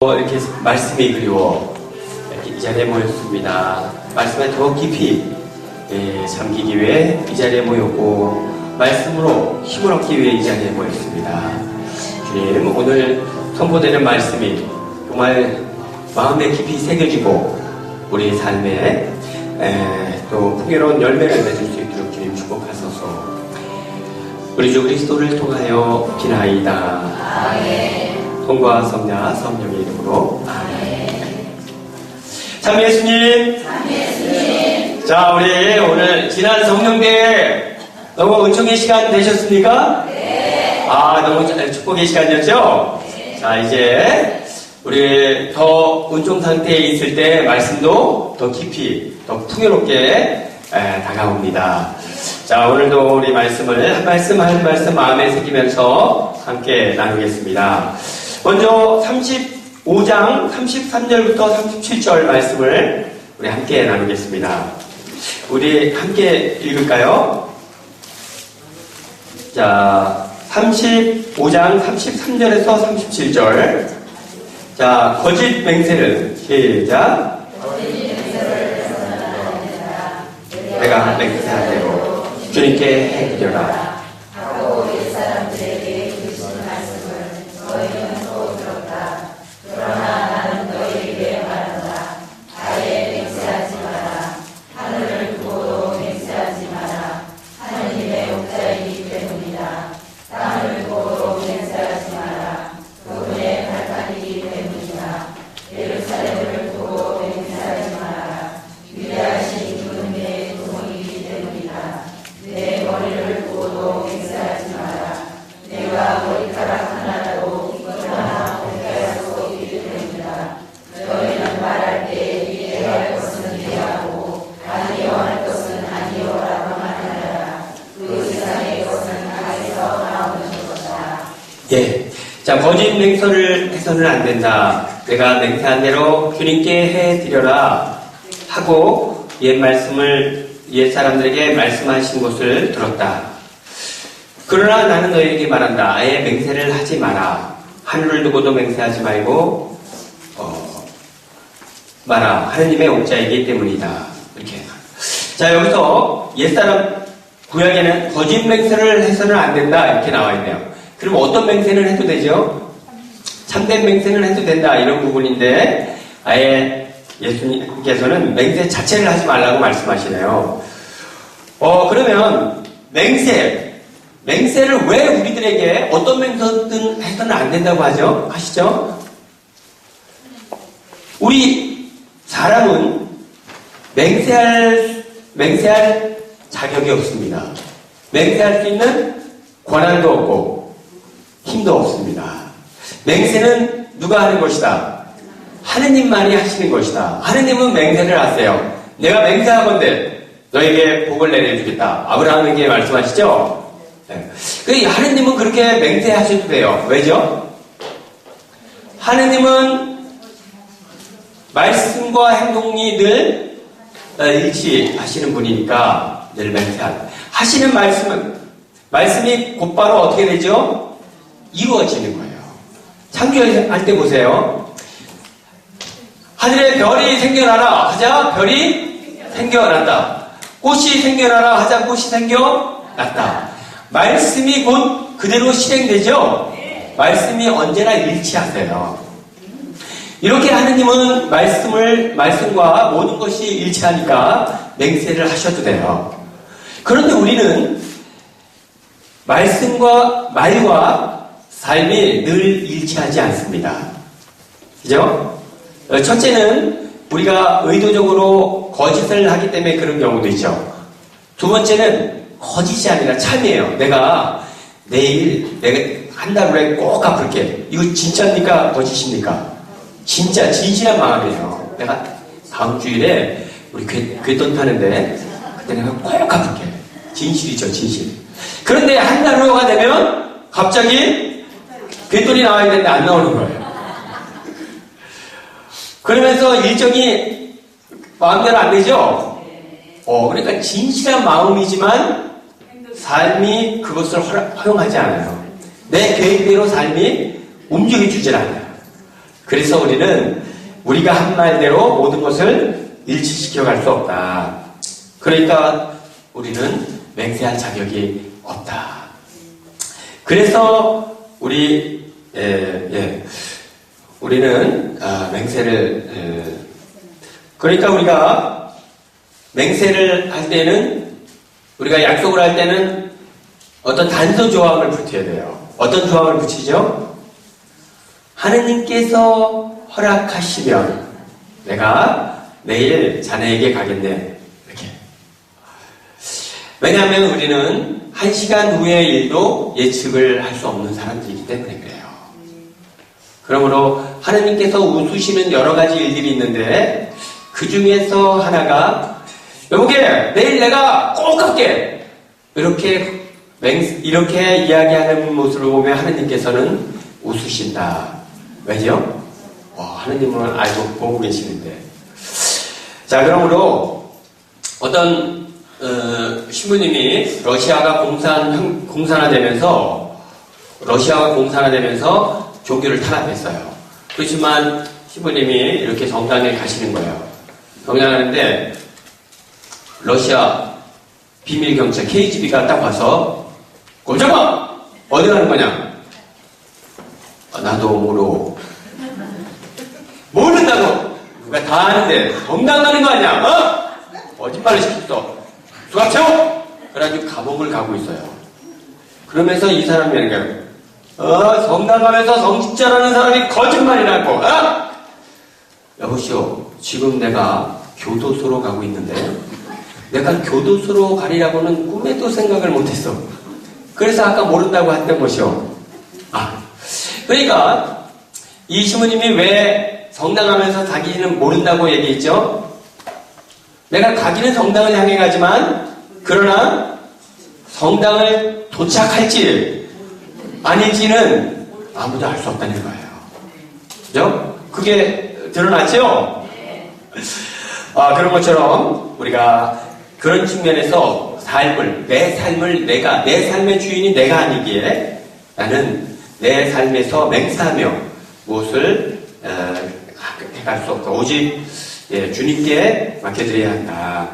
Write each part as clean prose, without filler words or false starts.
이렇게 말씀이 그리워 이렇게 이 자리에 모였습니다. 말씀에 더 깊이 잠기기 위해 이 자리에 모였고 말씀으로 힘을 얻기 위해 이 자리에 모였습니다. 주님, 오늘 선포되는 말씀이 정말 마음에 깊이 새겨지고 우리 삶에 또 풍요로운 열매를 맺을 수 있도록 주님 축복하소서. 우리 주 그리스도를 통하여 비나이다. 아멘. 성과 성자 성령의 이름으로 아멘. 참 예수님. 자, 우리 오늘 지난 성령대회 너무 은총의 시간 되셨습니까? 네. 너무 축복의 시간이었죠? 네. 자, 이제 우리 더 은총 상태에 있을 때 말씀도 더 깊이 더 풍요롭게 다가옵니다. 자, 오늘도 우리 말씀을 한 말씀 한 말씀 마음에 새기면서 함께 나누겠습니다. 먼저 35장 33절부터 37절 말씀을 우리 함께 나누겠습니다. 우리 함께 읽을까요? 자, 35장 33절에서 37절. 자, 거짓 맹세를 시작. 내가 맹세한 대로 주님께 해드려라. 예. 자, 거짓 맹세를 해서는 안 된다. 내가 맹세한 대로 주님께 해드려라 하고 옛 사람들에게 말씀하신 것을 들었다. 그러나 나는 너에게 말한다. 아예 맹세를 하지 마라. 하늘을 두고도 맹세하지 말고 마라. 하느님의 옥자이기 때문이다. 이렇게. 자, 여기서 옛사람 구약에는 거짓 맹세를 해서는 안 된다 이렇게 나와 있네요. 그럼 어떤 맹세는 해도 되죠? 참된 맹세는 해도 된다 이런 부분인데 아예 예수님께서는 맹세 자체를 하지 말라고 말씀하시네요. 그러면 맹세를 왜 우리들에게 어떤 맹세든 해서는 안 된다고 하시죠? 우리 사람은 맹세할 자격이 없습니다. 맹세할 수 있는 권한도 없고 힘도 없습니다. 맹세는 누가 하는 것이다? 하느님만이 하시는 것이다. 하느님은 맹세를 하세요. 내가 맹세하건대 너에게 복을 내려주겠다. 아브라함에게 말씀하시죠? 네. 하느님은 그렇게 맹세하셔도 돼요. 왜죠? 하느님은 말씀과 행동이 늘 일치하시는 분이니까 늘 하시는 말씀이 곧바로 어떻게 되죠? 이루어지는 거예요. 창조할 때 보세요. 하늘에 별이 생겨나라 하자 별이 생겨났다. 꽃이 생겨나라 하자 꽃이 생겨났다. 말씀이 곧 그대로 실행되죠? 말씀이 언제나 일치하세요. 이렇게 하느님은 말씀과 모든 것이 일치하니까 맹세를 하셔도 돼요. 그런데 우리는 말과 삶이 늘 일치하지 않습니다. 그죠? 첫째는 우리가 의도적으로 거짓을 하기 때문에 그런 경우도 있죠. 두 번째는 거짓이 아니라 참이에요. 내가 한 달 후에 꼭 갚을게. 이거 진짜입니까? 거짓입니까? 진짜 진실한 마음이에요. 내가 다음 주일에 우리 궤돈 타는데 그때 내가 꼭 갚을게. 진실이죠, 진실. 그런데 한 달 후가 되면 갑자기 궤돈이 나와야 되는데 안 나오는 거예요. 그러면서 일정이 마음대로 안 되죠? 그러니까 진실한 마음이지만 삶이 그것을 허용하지 않아요. 내 계획대로 삶이 움직여주질 않아요. 그래서 우리는 우리가 한 말대로 모든 것을 일치시켜 갈 수 없다. 그러니까 우리는 맹세할 자격이 없다. 그래서 우리는 맹세를 그러니까 우리가 맹세를 할 때는 우리가 약속을 할 때는 어떤 단서 조항을 붙여야 돼요. 어떤 조항을 붙이죠? 하느님께서 허락하시면 내가 내일 자네에게 가겠네. 이렇게. 왜냐하면 우리는 1시간 후의 일도 예측을 할 수 없는 사람들이기 때문에 그래요. 그러므로 하느님께서 웃으시는 여러 가지 일들이 있는데 그 중에서 하나가 여보게 내일 내가 꼭 갈게. 이렇게 이야기하는 모습을 보면 하느님께서는 웃으신다. 왜죠? 하느님은 알고 보고 계시는데. 자, 그러므로 어떤 신부님이 러시아가 공산화되면서 종교를 탄압했어요. 그렇지만 신부님이 이렇게 성당에 가시는 거예요. 성당하는데 러시아 비밀경찰 KGB가 딱 와서 꼼짝마! 어디 가는 거냐? 나도 모른다고 누가 다 아는데 성당 가는 거 아니야? 거짓말을 시켰어. 수갑 채워! 그래가지고 감옥을 가고 있어요. 그러면서 이 사람이 하는 거야. 성당 가면서 성직자라는 사람이 거짓말이라고. 여보시오, 지금 내가 교도소로 가고 있는데 내가 교도소로 가리라고는 꿈에도 생각을 못했어. 그래서 아까 모른다고 했던 것이요. 그러니까 이 신부님이 왜 성당 가면서 자기는 모른다고 얘기했죠? 내가 가기는 성당을 향해 가지만 그러나 성당을 도착할지 아닐지는 아무도 알 수 없다는 거예요. 그죠? 그게 드러났죠? 그런 것처럼 우리가 그런 측면에서 내 삶의 주인이 내가 아니기에 나는 내 삶에서 맹세하며 무엇을 해갈 수 없다. 오직 주님께 맡겨드려야 한다.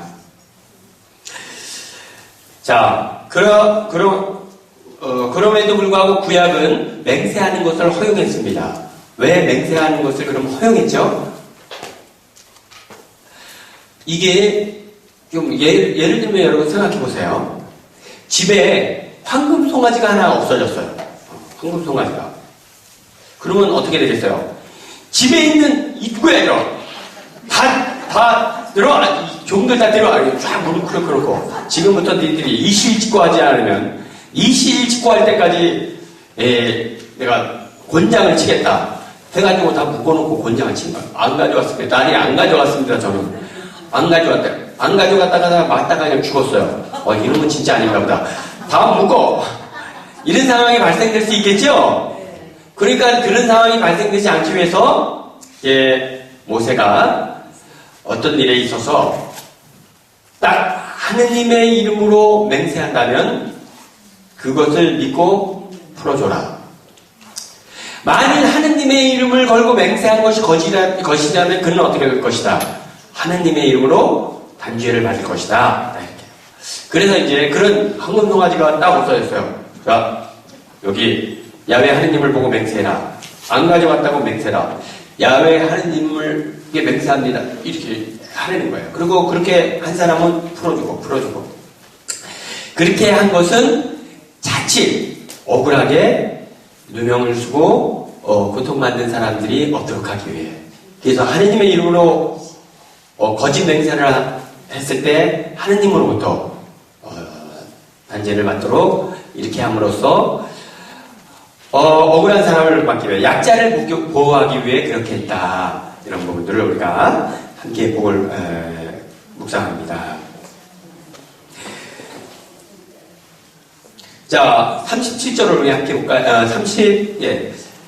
자, 그럼에도 불구하고 구약은 맹세하는 것을 허용했습니다. 왜 맹세하는 것을 그럼 허용했죠? 이게 좀 예를 들면 여러분 생각해 보세요. 집에 황금 송아지가 하나 없어졌어요. 황금 송아지가. 그러면 어떻게 되겠어요? 집에 있는 누구야 이거? 다 들어와. 종들 다 들어와. 쫙 무릎 꿇고 지금부터 니들이 이실 짓고 하지 않으면 이실 짓고 할 때까지 내가 곤장을 치겠다. 해가지고 다 묶어놓고 곤장을 친 거야. 안 가져왔습니다. 아니 안 가져왔습니다. 저는 안 가져왔다. 안 가져갔다가 맞다가 그냥 죽었어요. 이런 건 진짜 아닌가 보다. 다 묶어. 이런 상황이 발생될 수 있겠죠? 그러니까 그런 상황이 발생되지 않기 위해서 모세가 어떤 일에 있어서 딱 하느님의 이름으로 맹세한다면 그것을 믿고 풀어줘라. 만일 하느님의 이름을 걸고 맹세한 것이 거짓이라면 그는 어떻게 될 것이다. 하느님의 이름으로 단죄를 받을 것이다. 이렇게. 그래서 이제 그런 황금 송아지가 딱 없어졌어요. 자, 여기 야훼 하느님을 보고 맹세해라. 안 가져왔다고 맹세라. 야훼 하느님을게 맹세합니다. 이렇게 하는 거예요. 그리고 그렇게 한 사람은 풀어주고. 그렇게 한 것은 자칫 억울하게 누명을 쓰고 고통받는 사람들이 없도록 하기 위해. 그래서 하느님의 이름으로 거짓 맹세를 했을 때 하느님으로부터 단죄를 받도록 이렇게 함으로써 억울한 사람을 막기 위해 약자를 보호하기 위해 그렇게 했다. 이런 부분들을 우리가 함께 묵상합니다. 자, 37절을 우리 함께 볼까요?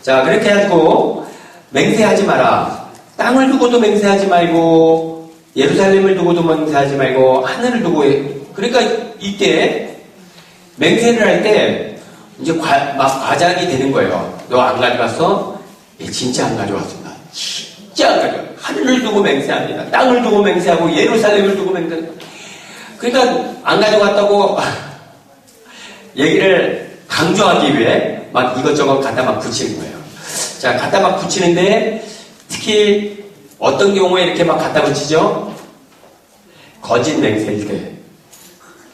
자, 그렇게 해가지고 맹세하지 마라. 땅을 두고도 맹세하지 말고 예루살렘을 두고도 맹세하지 말고 하늘을 두고 그러니까 이때 맹세를 할 때 이제 막 과장이 되는 거예요. 너 안 가져갔어? 예, 진짜 안 가져왔습니다. 진짜 안 가져. 하늘을 두고 맹세합니다. 땅을 두고 맹세하고 예루살렘을 두고 맹세합니다. 그러니까 안 가져갔다고 얘기를 강조하기 위해 막 이것저것 갖다 막 붙이는 거예요. 자, 갖다 막 붙이는데 특히 어떤 경우에 이렇게 막 갖다 붙이죠? 거짓 맹세일 때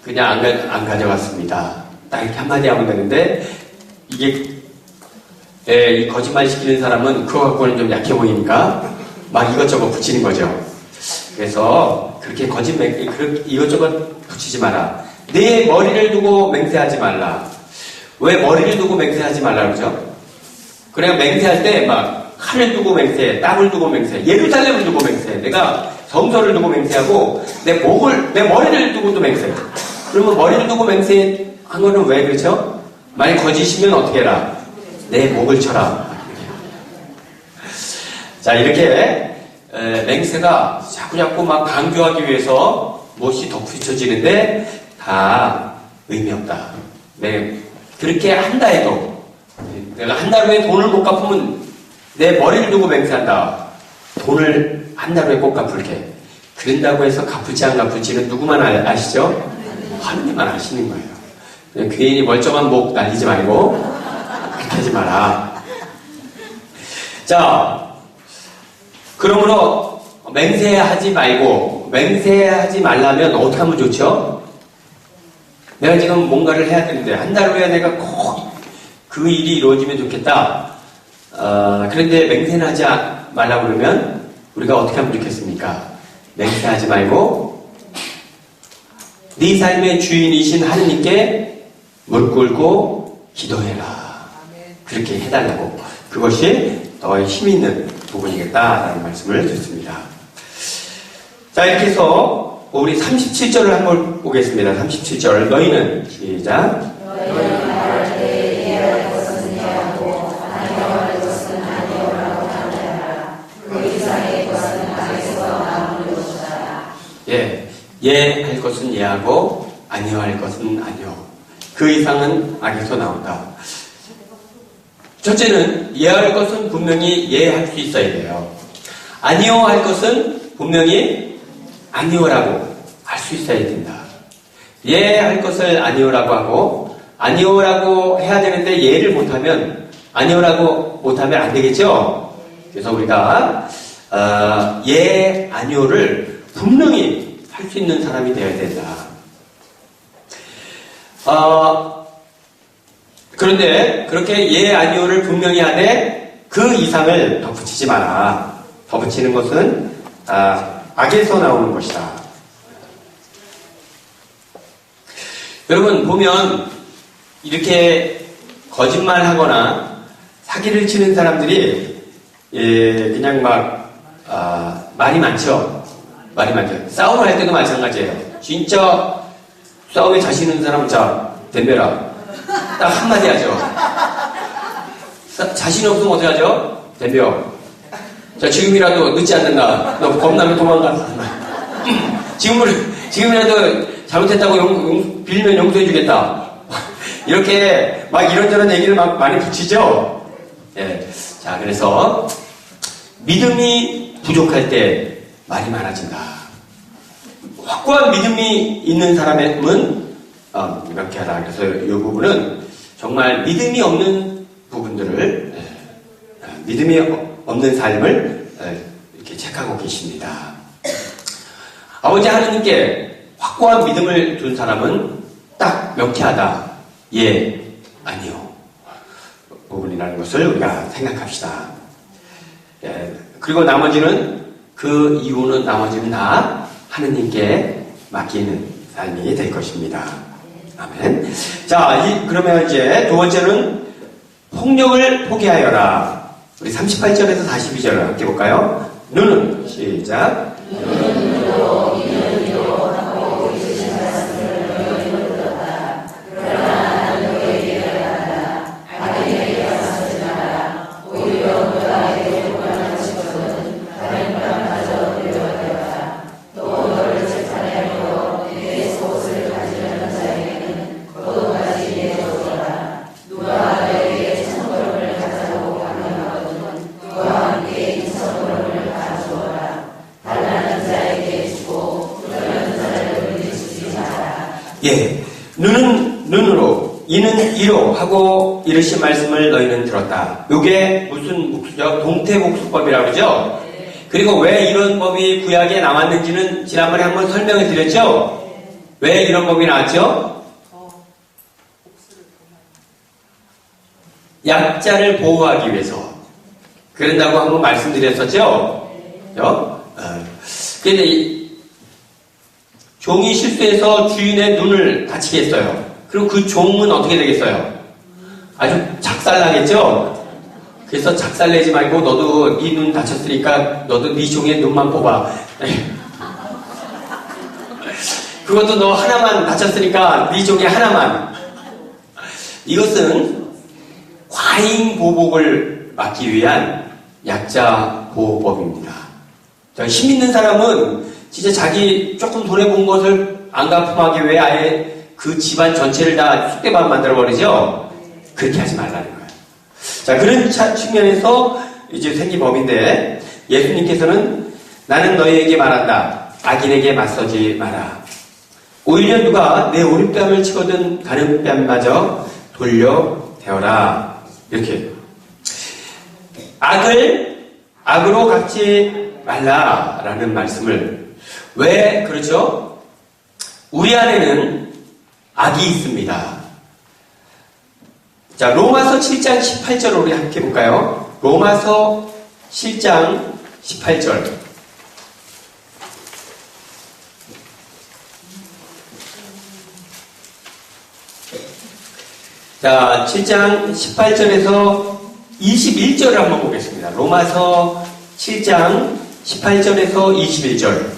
그냥 안 가져갔습니다. 딱 이렇게 한마디 하면 되는데 이게 이 거짓말 시키는 사람은 그거 갖고는 좀 약해 보이니까 막 이것저것 붙이는 거죠. 그래서 그렇게 거짓 맹세 이것저것 붙이지 마라. 내 머리를 두고 맹세하지 말라. 왜 머리를 두고 맹세하지 말라 그러죠? 그냥 맹세할 때 막 하늘 두고 맹세해, 땅을 두고 맹세해, 예루살렘을 두고 맹세해. 내가 성소를 두고 맹세하고 내 머리를 두고도 맹세해. 그러면 머리를 두고 맹세한 거는 왜 그렇죠? 만약 거짓이면 어떻게 해라? 내 목을 쳐라. 자, 이렇게 맹세가 자꾸자꾸 막 강조하기 위해서 무엇이 덧붙여지는데 다 의미 없다. 그렇게 한다 해도 내가 한 달 후에 돈을 못 갚으면 내 머리를 두고 맹세한다. 돈을 한 달 후에 꼭 갚을게. 그런다고 해서 갚을지 안 갚을지는 누구만 아시죠? 하느님만 아시는 거예요. 괜히 멀쩡한 목 날리지 말고 그렇게 하지 마라. 자, 그러므로 맹세하지 말라면 어떻게 하면 좋죠? 내가 지금 뭔가를 해야 되는데 한 달 후에 내가 꼭 그 일이 이루어지면 좋겠다. 그런데 맹세는 하지 말라고 그러면 우리가 어떻게 하면 좋겠습니까? 맹세하지 말고 네 삶의 주인이신 하느님께 무릎 꿇고 기도해라. 그렇게 해달라고. 그것이 너의 힘 있는 부분이겠다라는 말씀을 듣습니다. 자, 이렇게 해서 우리 37절을 한번 보겠습니다. 37절. 너희는 시작. 너희는 말할 때 이해할 것은 이해하고 아니할 것은 아니오라고 하느라 그 이상의 것은 악에서 나오는 것이다. 예, 예할 것은 예하고 아니할 것은 아니오. 그 이상은 악에서 나온다. 첫째는 예할 것은 분명히 예할 수 있어야 돼요. 아니오 할 것은 분명히 아니오라고 할 수 있어야 된다. 예할 것을 아니오라고 하고 아니오라고 해야 되는데 예를 못하면 아니오라고 못하면 안 되겠죠. 그래서 우리가 예 아니오를 분명히 할 수 있는 사람이 되어야 된다. 그런데 그렇게 예 아니오를 분명히 하되 그 이상을 덧붙이지 마라. 덧붙이는 것은 악에서 나오는 것이다. 여러분 보면 이렇게 거짓말하거나 사기를 치는 사람들이 그냥 막 말이 많죠. 말이 많죠. 싸움을 할 때도 마찬가지예요. 진짜 싸움에 자신 있는 사람은 자 덤벼라. 딱 한마디 하죠. 자신이 없으면 어떻게 하죠? 덤벼. 자, 지금이라도 늦지 않는다. 너 겁나면 도망가. 지금이라도 잘못했다고 빌면 용서해주겠다. 이렇게 막 이런저런 얘기를 막 많이 붙이죠? 예. 자, 그래서 믿음이 부족할 때 말이 많아진다. 확고한 믿음이 있는 사람은 이렇게 하라. 그래서 이 부분은 정말 믿음이 없는 부분들을 믿음이 없는 삶을 이렇게 체크하고 계십니다. 아버지 하느님께 확고한 믿음을 둔 사람은 딱 명쾌하다. 예, 아니요. 부분이라는 것을 우리가 생각합시다. 예, 그리고 나머지는 그 이유는 나머지는 다 하느님께 맡기는 삶이 될 것입니다. 아멘. 자, 그러면 이제 두 번째는 폭력을 포기하여라. 우리 38절에서 42절을 함께 볼까요? 눈은 시작. 눈은 눈으로 이는 이로 하고 있으신 말씀을 너희는 들었다. 그러나 나는 너희에게 말한다. 하느님에게 맞서지 마라. 오히려 너희에게 요구하는 직분은 다른 사람마저 되어야겠다. 또 너를 재판하여 내 속옷을 가지려는 자에게는 겉옷까지 내어주어라. 누가 너에게 천걸음을 가져고 강요하거든 그와 함께 인천 예, 눈은 눈으로, 이는 이로 하고 이르신 말씀을 너희는 들었다. 요게 무슨 복수죠? 동태복수법이라고 그러죠? 그리고 왜 이런 법이 구약에 나왔는지는 지난번에 한번 설명을 드렸죠? 왜 이런 법이 나왔죠? 약자를 보호하기 위해서. 그런다고 한번 말씀드렸었죠? 그런데 종이 실수해서 주인의 눈을 다치게 했어요. 그럼 그 종은 어떻게 되겠어요? 아주 작살나겠죠? 그래서 작살내지 말고 너도 네 눈 다쳤으니까 너도 네 종의 눈만 뽑아. 그것도 너 하나만 다쳤으니까 네 종의 하나만. 이것은 과잉 보복을 막기 위한 약자 보호법입니다. 힘 있는 사람은 진짜 자기 조금 손해본 것을 안 갚음하기 위해 아예 그 집안 전체를 다 쑥대밭 만들어버리죠? 그렇게 하지 말라는 거예요. 자, 그런 측면에서 이제 생긴 법인데, 예수님께서는 나는 너희에게 말한다. 악인에게 맞서지 마라. 오히려 누가 내 오른뺨을 치거든 다른 뺨마저 돌려대어라. 이렇게. 악을 악으로 갚지 말라라는 말씀을. 왜 그렇죠? 우리 안에는 악이 있습니다. 자, 로마서 7장 18절 우리 함께 볼까요? 로마서 7장 18절. 자, 7장 18절에서 21절을 한번 보겠습니다. 로마서 7장 18절에서 21절.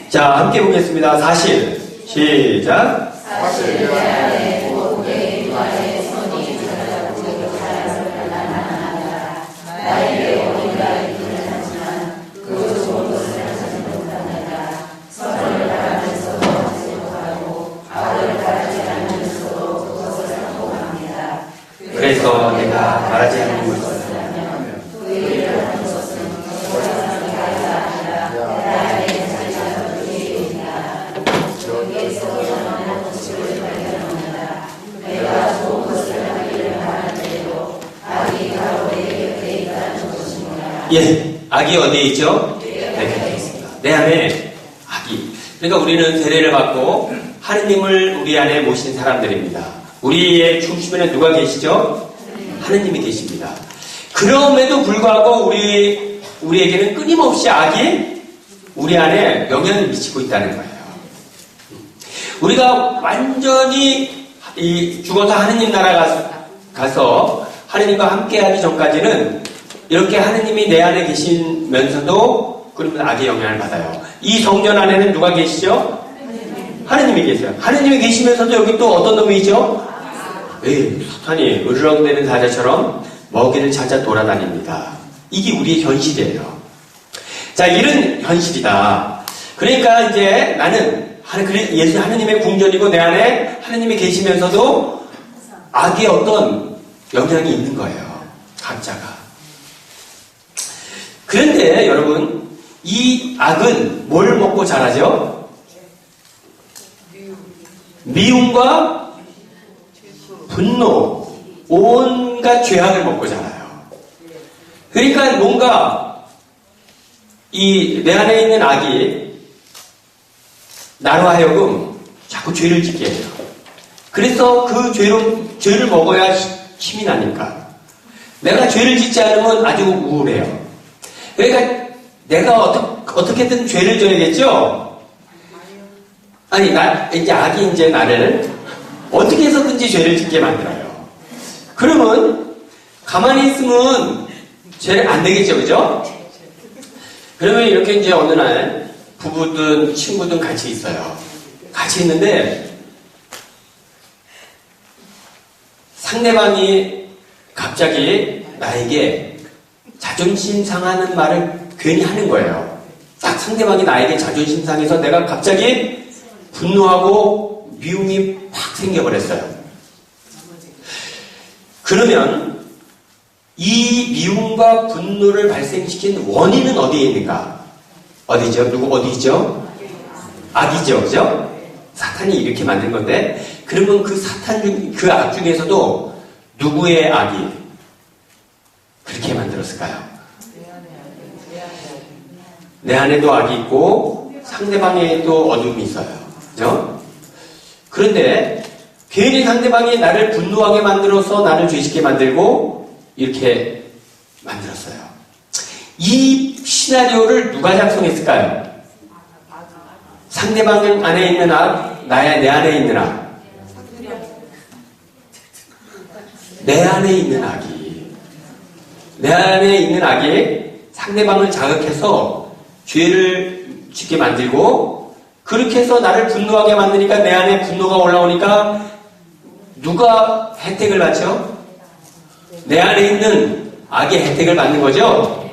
자, 함께 보겠습니다. 사실. 시작. 사실 내 안에 내 기와의 선이 자라고 자라서 나나나나라. 나에게 어딘가 있기는 하지만 그 좋은 것을 하지 못하느라. 선을 바라면서도 하지 못하고 악을 바라지 않으면서도 그것을 상고합니다. 그래서 내가 말하지 않는 것을 하면 그 일을 하는 것은 그 사람이 아니라 내 안에 자리하는 죄입니다. 여기에서 전하는 것을 발견합니다. 내가 좋은 것을 하기를 바라는데도 악이 바로 내 곁에 있다는 것입니다. 예, 악이 어디에 있죠? 내 곁에 있습니다. 내 안에 악이. 그러니까 우리는 세례를 받고 하느님을 우리 안에 모신 사람들입니다. 우리의 중심에는 누가 계시죠? 하느님이 계십니다. 그럼에도 불구하고 우리에게는 끊임없이 악이 우리 안에 영향을 미치고 있다는 거예요. 우리가 완전히 죽어서 하느님 나라 가서 하느님과 함께 하기 전까지는 이렇게 하느님이 내 안에 계시면서도 그러면 악의 영향을 받아요. 이 성전 안에는 누가 계시죠? 하느님이 계세요. 하느님이 계시면서도 여기 또 어떤 놈이 있죠? 사탄이 으르렁대는 사자처럼 먹이를 찾아 돌아다닙니다. 이게 우리의 현실이에요. 자, 이런 현실이다. 그러니까 이제 나는 예수 하느님의 궁전이고 내 안에 하느님이 계시면서도 악의 어떤 영향이 있는 거예요. 각자가. 그런데 여러분, 이 악은 뭘 먹고 자라죠? 미움과 분노, 온갖 죄악을 먹고 자라요. 그러니까 뭔가 내 안에 있는 악이 나로 하여금 자꾸 죄를 짓게 해요. 그래서 그 죄를 먹어야 힘이 나니까. 내가 죄를 짓지 않으면 아주 우울해요. 그러니까 내가 어떻게든 죄를 져야겠죠? 아니, 이제 악이 이제 나를 어떻게 해서든지 죄를 짓게 만들어요. 그러면 가만히 있으면 죄를 안 되겠죠, 그죠? 그러면 이렇게 이제 어느 날 부부든 친구든 같이 있어요. 같이 있는데 상대방이 갑자기 나에게 자존심 상하는 말을 괜히 하는 거예요. 딱 상대방이 나에게 자존심 상해서 내가 갑자기 분노하고 미움이 확 생겨버렸어요. 그러면 이 미움과 분노를 발생시킨 원인은 어디에 있는가? 어디죠? 누구 어디죠? 악이죠, 그죠? 사탄이 이렇게 만든 건데, 그러면 그 그 악 중에서도 누구의 악이 그렇게 만들었을까요? 내 안에도 악이 있고 상대방에도 어둠이 있어요. 그죠? 그런데 괜히 상대방이 나를 분노하게 만들어서 나를 죄짓게 만들고 이렇게 만들었어요. 이 시나리오를 누가 작성했을까요? 상대방 안에 있는 악, 내 안에 있는 악. 내 안에 있는 악이 상대방을 자극해서 죄를 짓게 만들고, 그렇게 해서 나를 분노하게 만드니까 내 안에 분노가 올라오니까 누가 혜택을 받죠? 내 안에 있는 악의 혜택을 받는 거죠?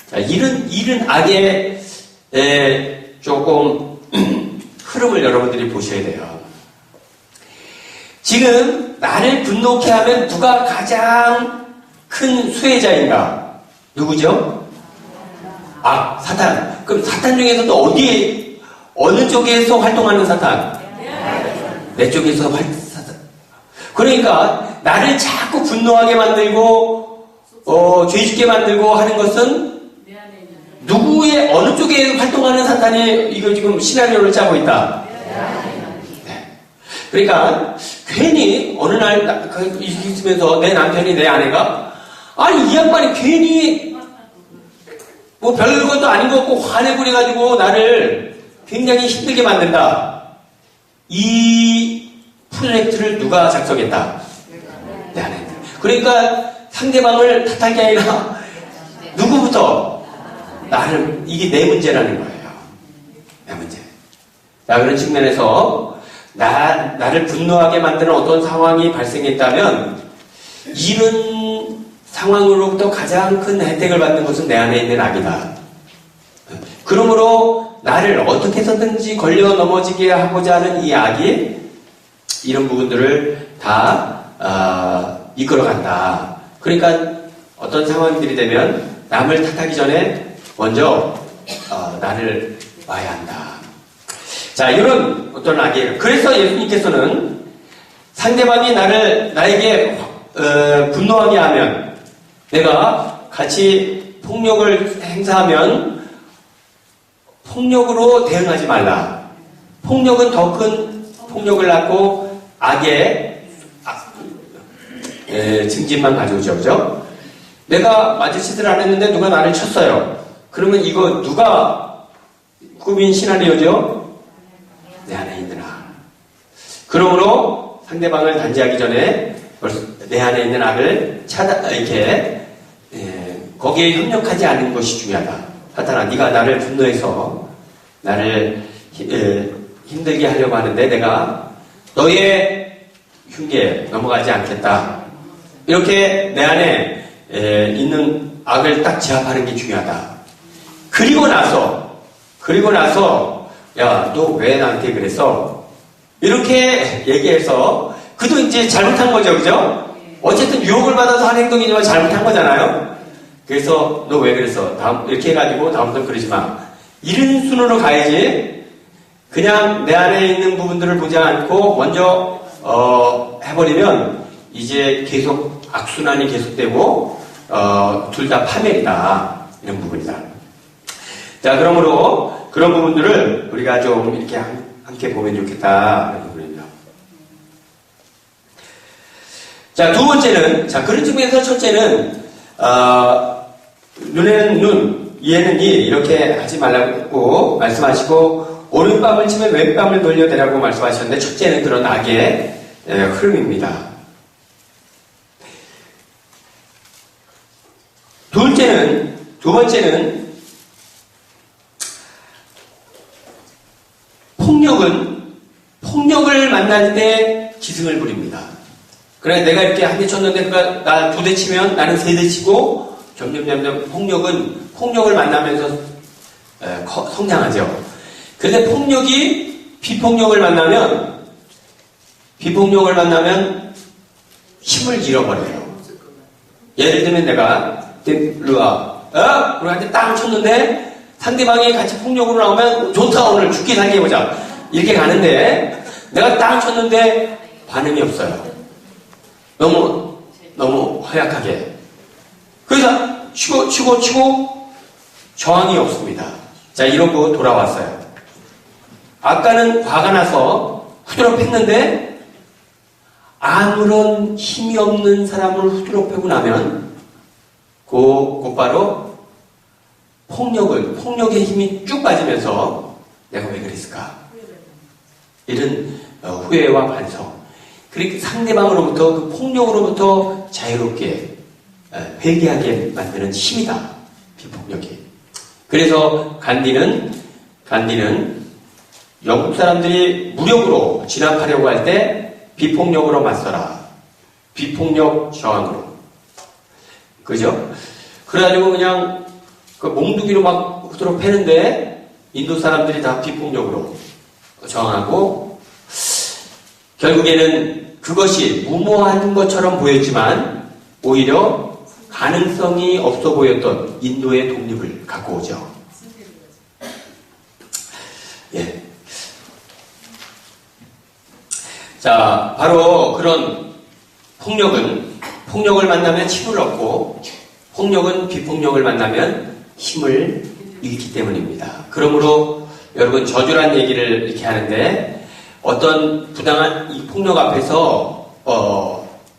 자, 이런 악의 조금 흐름을 여러분들이 보셔야 돼요. 지금 나를 분노케 하면 누가 가장 큰 수혜자인가? 누구죠? 사탄. 그럼 사탄 중에서도 어느 쪽에서 활동하는 사탄? 내 쪽에서 사탄. 그러니까 나를 자꾸 분노하게 만들고 죄짓게 만들고 하는 것은 누구의 어느 쪽에 활동하는 사탄이 이거 지금 시나리오를 짜고 있다. 네. 그러니까 괜히 어느 날 있으면서 내 남편이 내 아내가 이 양반이 괜히 뭐 별것도 아닌 것 같고 화내부려가지고 나를 굉장히 힘들게 만든다. 이 프로젝트를 누가 작성했다? 내 아내. 그러니까 상대방을 탓할 게 아니라 누구부터? 이게 내 문제라는 거예요. 내 문제. 자, 그런 측면에서 나를 분노하게 만드는 어떤 상황이 발생했다면 이런 상황으로부터 가장 큰 혜택을 받는 것은 내 안에 있는 악이다. 그러므로 나를 어떻게 해서든지 걸려 넘어지게 하고자 하는 이 악이 이런 부분들을 다 이끌어간다. 그러니까 어떤 상황들이 되면 남을 탓하기 전에 먼저 나를 봐야 한다. 자, 이런 어떤 악이에요. 그래서 예수님께서는 상대방이 나에게 분노하게 하면, 내가 같이 폭력을 행사하면 폭력으로 대응하지 말라. 폭력은 더 큰 폭력을 낳고 악의 증진만 가져오죠. 그죠? 내가 맞을짓을 안 했는데 누가 나를 쳤어요. 그러면 이거 누가 꾸민 시나리오죠? 내 안에 있는 악. 그러므로 상대방을 단죄하기 전에 내 안에 있는 악을 거기에 협력하지 않는 것이 중요하다. 사탄아, 네가 나를 분노해서 나를 힘들게 하려고 하는데 내가 너의 흉계에 넘어가지 않겠다. 이렇게 내 안에 있는 악을 딱 제압하는 게 중요하다. 그리고 나서 야, 너 왜 나한테 그랬어? 이렇게 얘기해서 그도 이제 잘못한 거죠, 그죠? 어쨌든 유혹을 받아서 한 행동이지만 잘못한 거잖아요. 그래서 너 왜 그랬어? 이렇게 해가지고 다음부터 그러지 마. 이런 순으로 가야지. 그냥 내 안에 있는 부분들을 보지 않고 먼저 해버리면 이제 계속 악순환이 계속되고 둘 다 파멸이다. 이런 부분이다. 자, 그러므로 그런 부분들을 우리가 좀 이렇게 함께 보면 좋겠다. 이런 부분입니다. 자, 두 번째는, 그런 측면에서 첫째는 눈에는 눈, 이에는 이, 이렇게 하지 말라고 말씀하시고 오른밤을 치면 왼밤을 돌려대라고 말씀하셨는데, 첫째는 그런 악의 흐름입니다. 두 번째는 폭력을 만날 때 기승을 부립니다. 그래, 내가 이렇게 한 대 쳤는데 나 두 대 치면 나는 세 대 치고 점점 폭력을 만나면서 성장하죠. 그런데 비폭력을 만나면 힘을 잃어버려요. 예를 들면 내가 루아 그한테 딱 쳤는데 상대방이 같이 폭력으로 나오면 좋다 오늘 죽기 살기 해보자 이렇게 가는데 내가 딱 쳤는데 반응이 없어요. 너무 허약하게. 그래서 치고 저항이 없습니다. 자, 이러고 돌아왔어요. 아까는 화가 나서 후드러 팼는데 아무런 힘이 없는 사람을 후드러 패고 나면 곧바로 폭력의 힘이 쭉 빠지면서 내가 왜 그랬을까? 이런 후회와 반성. 그리고 상대방으로부터 그 폭력으로부터 자유롭게 회개하게 만드는 힘이다. 비폭력이. 그래서 간디는 영국 사람들이 무력으로 진압하려고 할 때 비폭력으로 맞서라. 비폭력 저항으로. 그죠? 그래가지고 그냥 그 몽둥이로 막 후드러 패는데 인도 사람들이 다 비폭력으로 저항하고 결국에는 그것이 무모한 것처럼 보였지만 오히려 가능성이 없어 보였던 인도의 독립을 갖고 오죠. 예. 자, 바로 그런 폭력을 만나면 힘을 얻고 폭력은 비폭력을 만나면 힘을 잃기 때문입니다. 그러므로 여러분 저주란 얘기를 이렇게 하는데 어떤 부당한 이 폭력 앞에서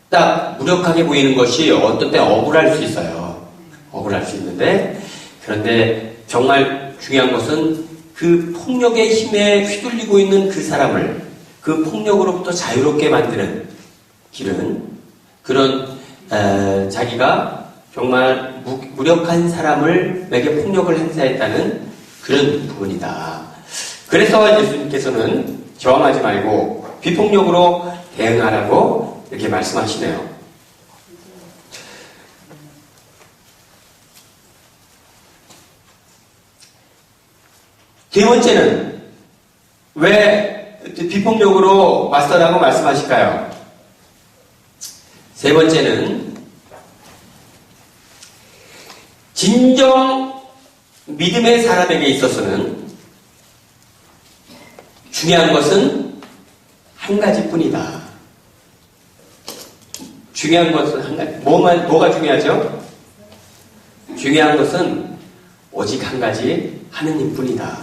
딱 무력하게 보이는 것이 어떤 때 억울할 수 있어요. 억울할 수 있는데 그런데 정말 중요한 것은 그 폭력의 힘에 휘둘리고 있는 그 사람을 그 폭력으로부터 자유롭게 만드는 길은 그런 자기가 정말 무력한 사람에게 폭력을 행사했다는 그런 부분이다. 그래서 예수님께서는 저항하지 말고 비폭력으로 대응하라고 이렇게 말씀하시네요. 세 번째는 왜 비폭력으로 맞서라고 말씀하실까요? 세 번째는 진정 믿음의 사람에게 있어서는 중요한 것은 한 가지뿐이다. 중요한 것은 한 가지. 뭐가 중요하죠? 중요한 것은 오직 한 가지 하느님뿐이다.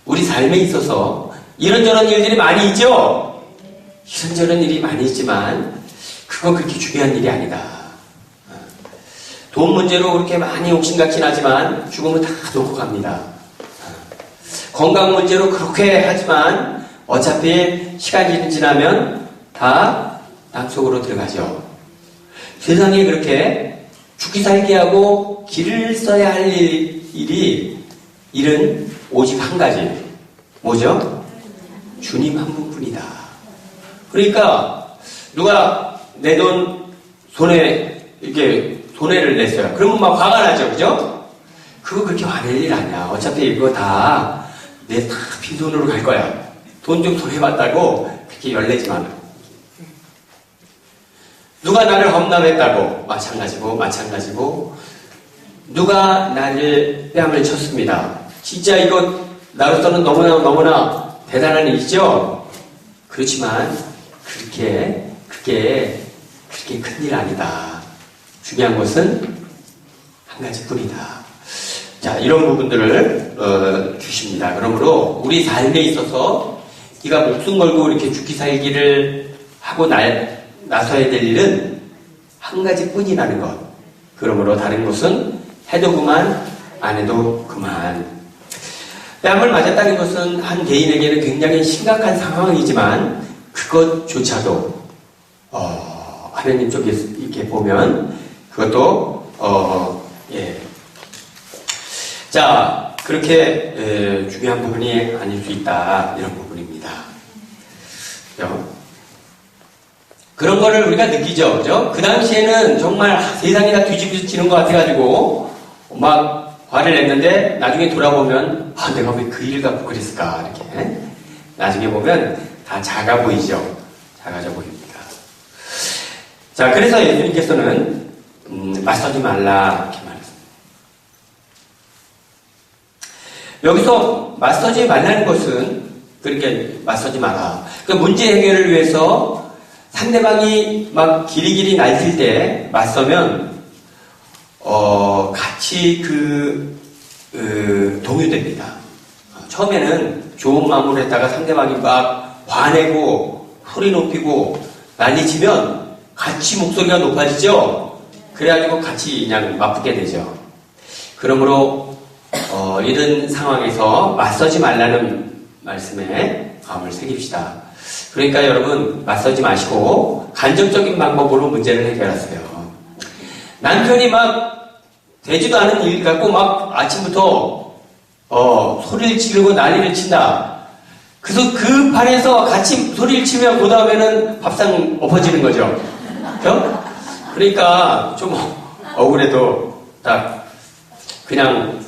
우리 삶에 있어서 이런저런 일들이 많이 있죠? 이런저런 일이 많이 있지만 그건 그렇게 중요한 일이 아니다. 돈 문제로 그렇게 많이 욕심같긴 하지만 죽으면 다 놓고 갑니다. 건강 문제로 그렇게 하지만 어차피 시간이 지나면 다 땅속으로 들어가죠. 세상에 그렇게 죽기 살기 하고 길을 써야 할 일은 오직 한 가지. 뭐죠? 주님 한 분뿐이다. 그러니까 누가 내 돈 손해를 냈어요. 그러면 막 화가 나죠. 그죠? 그거 그렇게 화낼 일 아니야. 어차피 이거 다 내 다 빈손으로 갈 거야. 돈 좀 손해봤다고 그렇게 열내지 마. 누가 나를 험담했다고 마찬가지고 누가 나를 뺨을 쳤습니다. 진짜 이거 나로서는 너무나 대단한 일이죠. 그렇지만 그게 큰일 아니다. 중요한 것은 한 가지뿐이다. 자, 이런 부분들을 주십니다. 그러므로 우리 삶에 있어서 네가 목숨 걸고 이렇게 죽기 살기를 하고 나서야 될 일은 한 가지뿐이라는 것. 그러므로 다른 것은 해도 그만, 안 해도 그만. 뺨을 맞았다는 것은 한 개인에게는 굉장히 심각한 상황이지만 그것조차도 하나님 쪽에 이렇게 보면 그것도 자, 그렇게 중요한 부분이 아닐 수 있다. 이런 부분입니다. 그죠? 그런 거를 우리가 느끼죠. 그죠? 그 당시에는 정말 세상이 다 뒤집어지는 것 같아가지고 막 화를 냈는데 나중에 돌아보면 내가 왜 그 일 갖고 그랬을까 이렇게 나중에 보면 다 작아 보이죠. 작아져 보입니다. 자, 그래서 예수님께서는 맞서지 말라 이렇게 말했습니다. 여기서 맞서지 말라는 것은 그렇게 맞서지 마라. 그 문제 해결을 위해서 상대방이 막 기리기리 날뛸 때 맞서면 같이 동요됩니다. 처음에는 좋은 마음으로 했다가 상대방이 막 화내고 소리 높이고 난리치면 같이 목소리가 높아지죠. 그래가지고 같이 그냥 맞붙게 되죠. 그러므로 이런 상황에서 맞서지 말라는 말씀에 마음을 새깁시다. 그러니까 여러분 맞서지 마시고 간접적인 방법으로 문제를 해결하세요. 남편이 막 되지도 않은 일 갖고 막 아침부터 소리를 지르고 난리를 친다. 그래서 그 판에서 같이 소리를 치면 그 다음에는 밥상 엎어지는 거죠. 그죠? 그러니까 좀 억울해도 딱 그냥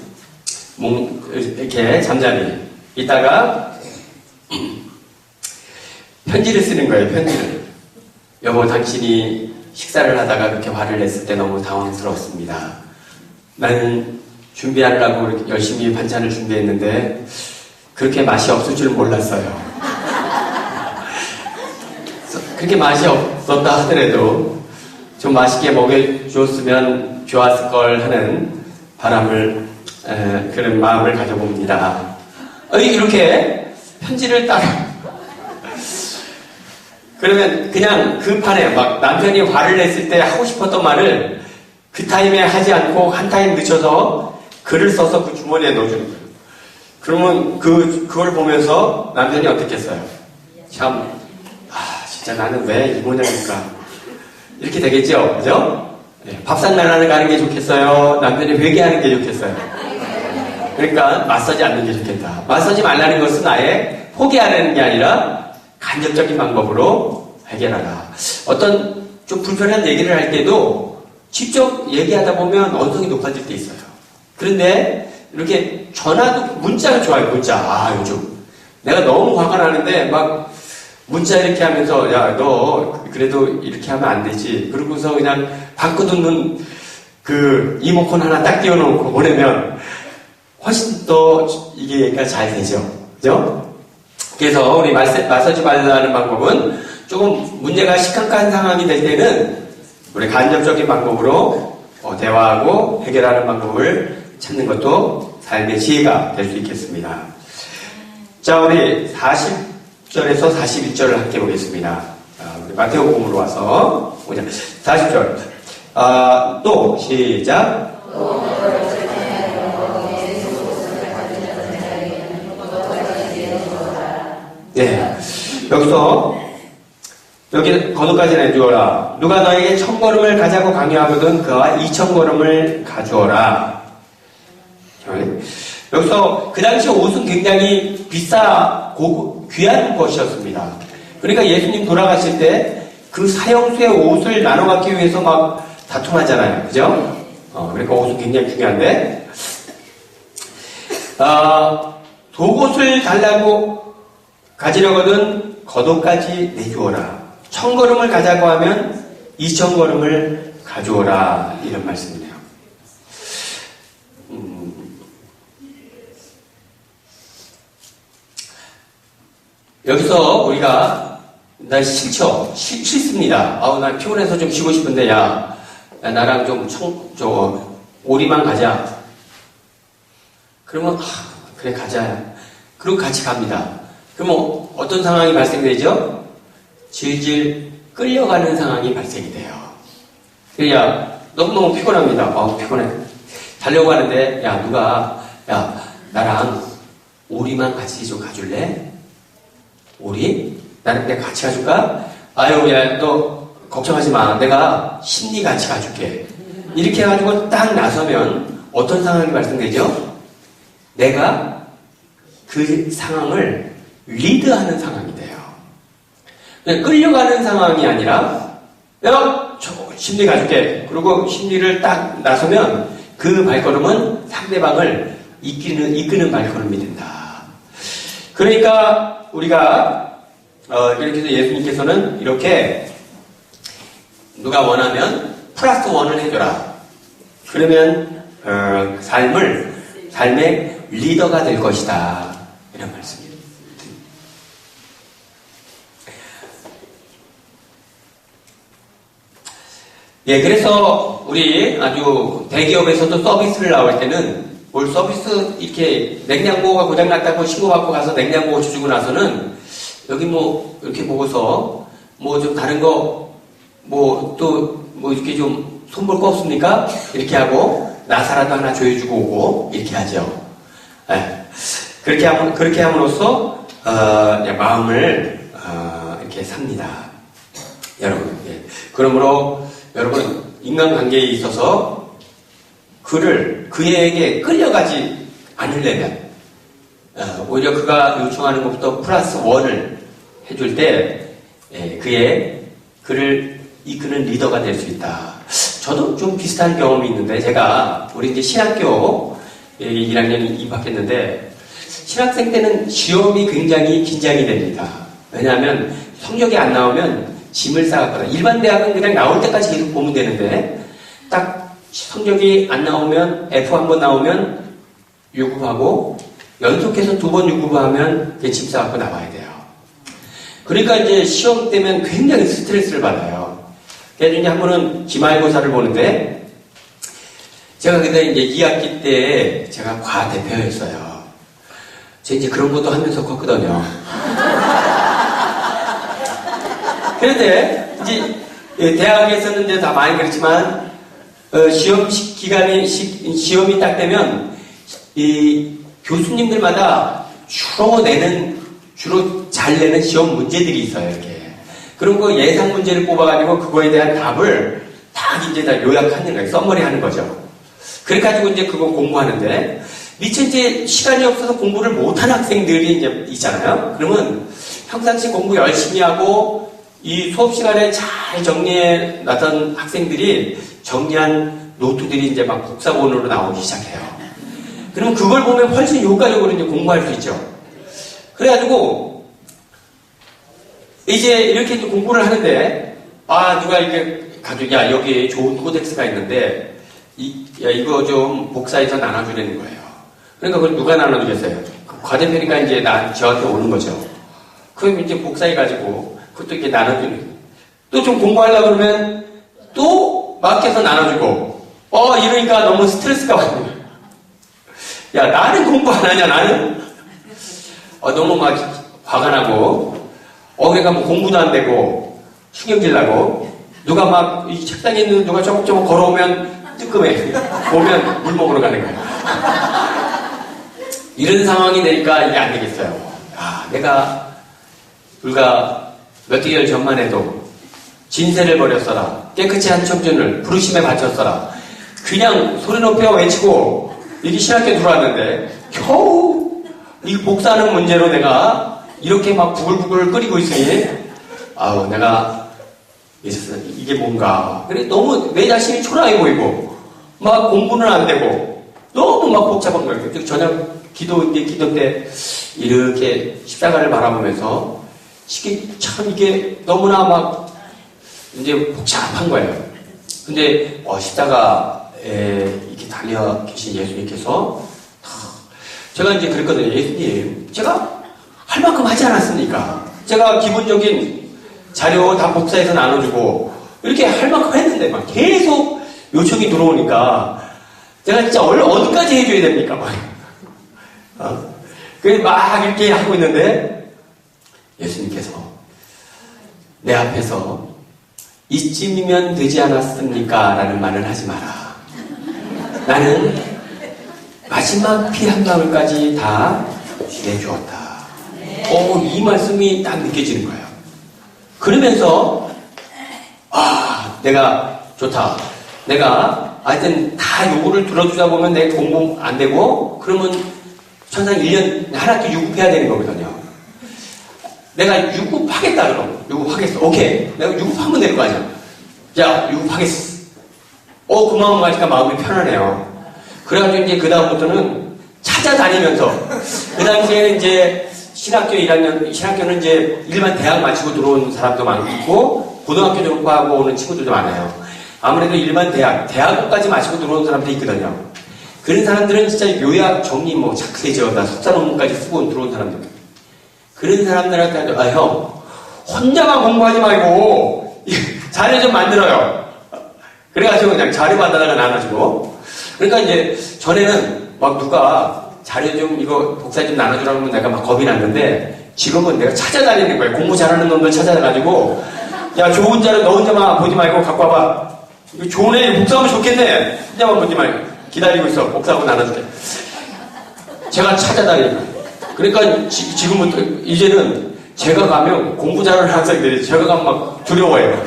이렇게 잠잠히 있다가 편지를 쓰는 거예요. 편지를. 여보, 당신이 식사를 하다가 그렇게 화를 냈을 때 너무 당황스러웠습니다. 나는 준비하려고 이렇게 열심히 반찬을 준비했는데 그렇게 맛이 없을 줄 몰랐어요. 그렇게 맛이 없었다 하더라도 좀 맛있게 먹여주었으면 좋았을 걸 하는 바람을 그런 마음을 가져봅니다. 이렇게 편지를 딱 그러면 그냥 그 판에 막 남편이 화를 냈을 때 하고 싶었던 말을 그 타임에 하지 않고 한 타임 늦춰서 글을 써서 그 주머니에 넣어주는 거예요. 그러면 그걸 보면서 남편이 어떻겠어요? 참, 진짜 나는 왜 이 모양일까? 이렇게 되겠죠? 그죠? 네, 밥상 나라를 가는 게 좋겠어요? 남편이 회개하는 게 좋겠어요? 그러니까 맞서지 않는 게 좋겠다. 맞서지 말라는 것은 아예 포기하려는 게 아니라 간접적인 방법으로 해결하라. 어떤 좀 불편한 얘기를 할 때도 직접 얘기하다 보면 언성이 높아질 때 있어요. 그런데 이렇게 전화도 문자가 좋아요. 문자. 요즘 내가 너무 화가 나는데 막 문자 이렇게 하면서 야, 너 그래도 이렇게 하면 안 되지. 그러고서 그냥 방긋 웃는 그 이모콘 하나 딱 띄워놓고 보내면 훨씬 더 이게 잘 되죠. 그죠? 그래서 우리 맞서지 말라는 방법은 조금 문제가 심각한 상황이 될 때는 우리 간접적인 방법으로 대화하고 해결하는 방법을 찾는 것도 삶의 지혜가 될 수 있겠습니다. 자, 우리 40절에서 41절을 함께 보겠습니다. 우리 마태복음으로 와서 보자. 40절. 또 시작. 네. 여기서 여기 거듭까지 내주어라. 누가 너에게 1000걸음을 가자고 강요하거든 그와 2000걸음을 가주어라. 여기서 그 당시 옷은 굉장히 귀한 것이었습니다. 그러니까 예수님 돌아가실 때 그 사형수의 옷을 나눠 갖기 위해서 막 다툼하잖아요. 그죠? 그러니까 옷은 굉장히 중요한데 속옷을 달라고 가지려거든 겉옷까지 내주어라. 1000걸음을 가자고 하면 2000걸음을 가져오라. 이런 말씀이네요. 여기서 우리가 나 싫죠? 싫습니다. 나 피곤해서 좀 쉬고 싶은데 야 나랑 좀 오리만 가자. 그러면 그래 가자. 그리고 같이 갑니다. 그러면 어떤 상황이 발생되죠? 질질 끌려가는 상황이 발생이 돼요. 야, 너무너무 피곤합니다. 피곤해. 자려고 하는데, 나랑 오리만 같이 좀 가줄래? 오리? 나랑 내가 같이 가줄까? 너 걱정하지 마. 내가 심리 같이 가줄게. 이렇게 해가지고 딱 나서면 어떤 상황이 발생되죠? 내가 그 상황을 리드하는 상황이 돼요. 그냥 끌려가는 상황이 아니라 심리 가줄게. 그리고 심리를 딱 나서면 그 발걸음은 상대방을 이끄는 발걸음이 된다. 그러니까 우리가 이렇게 해서 예수님께서는 이렇게 누가 원하면 플러스 원을 해줘라. 그러면 삶의 리더가 될 것이다. 이런 말씀입니다. 예, 그래서 우리 아주 대기업에서도 서비스를 나올 때는 뭘 서비스 이렇게 냉장고가 고장났다고 신고받고 가서 냉장고 주고 나서는 여기 뭐 이렇게 보고서 뭐 좀 다른 거 뭐 또 뭐 이렇게 좀 손볼 거 없습니까? 이렇게 하고 나사라도 하나 조여주고 오고 이렇게 하죠. 예. 그렇게 함으로써 마음을 이렇게 삽니다. 여러분. 예. 그러므로 여러분 인간관계에 있어서 그에게 끌려가지 않으려면 오히려 그가 요청하는 것부터 플러스 원을 해줄 때 그를 이끄는 리더가 될 수 있다. 저도 좀 비슷한 경험이 있는데 제가 우리 이제 신학교 1학년 입학했는데 신학생 때는 시험이 굉장히 긴장이 됩니다. 왜냐하면 성적이 안 나오면 짐을 싸갔거든. 일반 대학은 그냥 나올 때까지 계속 보면 되는데 딱 성적이 안 나오면 F 한 번 나오면 유급하고 연속해서 2번 유급하면 짐 싸갖고 나와야 돼요. 그러니까 이제 시험 때면 굉장히 스트레스를 받아요. 그래서 이제 한 번은 기말고사를 보는데 제가 그때 이제 2학기 때 제가 과대표였어요. 제가 이제 그런 것도 하면서 컸거든요. 그런데 이제 대학에서는 이제 다 많이 그렇지만 시험 기간에 시험이 딱 되면 이 교수님들마다 주로 잘 내는 시험 문제들이 있어요. 이렇게 그런 거 예상 문제를 뽑아가지고 그거에 대한 답을 딱 이제 다 요약하는 거예요. 썸머리 하는 거죠. 그래가지고 이제 그거 공부하는데 미처 이제 시간이 없어서 공부를 못하는 학생들이 이제 있잖아요. 그러면 평상시 공부 열심히 하고 이 수업 시간에 잘 정리해 놨던 학생들이 정리한 노트들이 이제 막 복사본으로 나오기 시작해요. 그러면 그걸 보면 훨씬 효과적으로 이제 공부할 수 있죠. 그래가지고 이제 이렇게 또 공부를 하는데 누가 이렇게 가지고 야 여기 좋은 코덱스가 있는데 이거 좀 복사해서 나눠주려는 거예요. 그러니까 그걸 누가 나눠주겠어요? 과대표니까 이제 저한테 오는 거죠. 그럼 이제 복사해가지고 그것도 이렇게 나눠주는. 또 좀 공부하려고 그러면 또 맡겨서 나눠주고. 이러니까 너무 스트레스가 받는 거예요. 야, 나는 공부 안 하냐, 나는? 너무 막 화가 나고. 그러니까 뭐 공부도 안 되고, 신경질 나고. 누가 막, 이 책상에 있는 누가 조금 걸어오면 뜨끔해. 보면 물 먹으러 가는 거예요. 이런 상황이 되니까 이게 안 되겠어요. 내가 불과 몇 개월 전만 해도 진세를 버렸어라. 깨끗이 한 청춘을 부르심에 바쳤어라. 그냥 소리 높여 외치고 여기 신학교 들어왔는데 겨우 이 복사하는 문제로 내가 이렇게 막 부글부글 끓이고 있으니 내가 이게 뭔가 그래 너무 내 자신이 초라해 보이고 막 공부는 안 되고 너무 막 복잡한 거예요. 저녁 기도 때 이렇게 십자가를 바라보면서 이게 너무나 막 이제 복잡한 거예요. 근데 십자가에 이렇게 달려 계신 예수님께서 제가 이제 그랬거든요. 예수님, 제가 할 만큼 하지 않았습니까? 제가 기본적인 자료 다 복사해서 나눠주고 이렇게 할 만큼 했는데 막 계속 요청이 들어오니까 제가 진짜 어디까지 해줘야 됩니까? 그래서 막 이렇게 하고 있는데 예수님께서 내 앞에서 이쯤이면 되지 않았습니까? 라는 말을 하지 마라. 나는 마지막 피 한 방울까지 다 내주었다. 이 말씀이 딱 느껴지는 거예요. 그러면서 내가 좋다. 내가 하여튼 다 요구를 들어주다 보면 내 공부 안 되고 그러면 천상 1년 한 학기 유급해야 되는 거거든요. 내가 유급하겠다 그럼. 유급하겠어. 오케이. 내가 유급하면 되는 거 아니야. 야, 유급하겠어. 그 마음 가니까 마음이 편하네요. 그래가지고 이제 그다음부터는 찾아다니면서 그 당시에는 이제 신학교는 이제 일반 대학 마치고 들어온 사람도 많고 고등학교 졸업하고 오는 친구들도 많아요. 아무래도 일반 대학교까지 마시고 들어온 사람들이 있거든요. 그런 사람들은 진짜 요약, 정리, 뭐, 착세지어다, 석사 논문까지 쓰고 들어온 사람들. 그런 사람들한테, 형, 혼자만 공부하지 말고, 자료 좀 만들어요. 그래가지고 그냥 자료 받아다가 나눠주고. 그러니까 이제, 전에는 막 누가 자료 좀, 이거 복사 좀 나눠주라고 하면 내가 막 겁이 났는데, 지금은 내가 찾아다니는 거예요. 공부 잘하는 놈들 찾아가지고, 야, 좋은 자료 너 혼자만 보지 말고 갖고 와봐. 이거 좋은 애 복사하면 좋겠네. 혼자만 보지 말고. 기다리고 있어. 복사하고 나눠줄게. 제가 찾아다니고. 그러니까 지금부터 이제는 제가 가면 공부 잘하는 학생들이 제가 가면 막 두려워해요.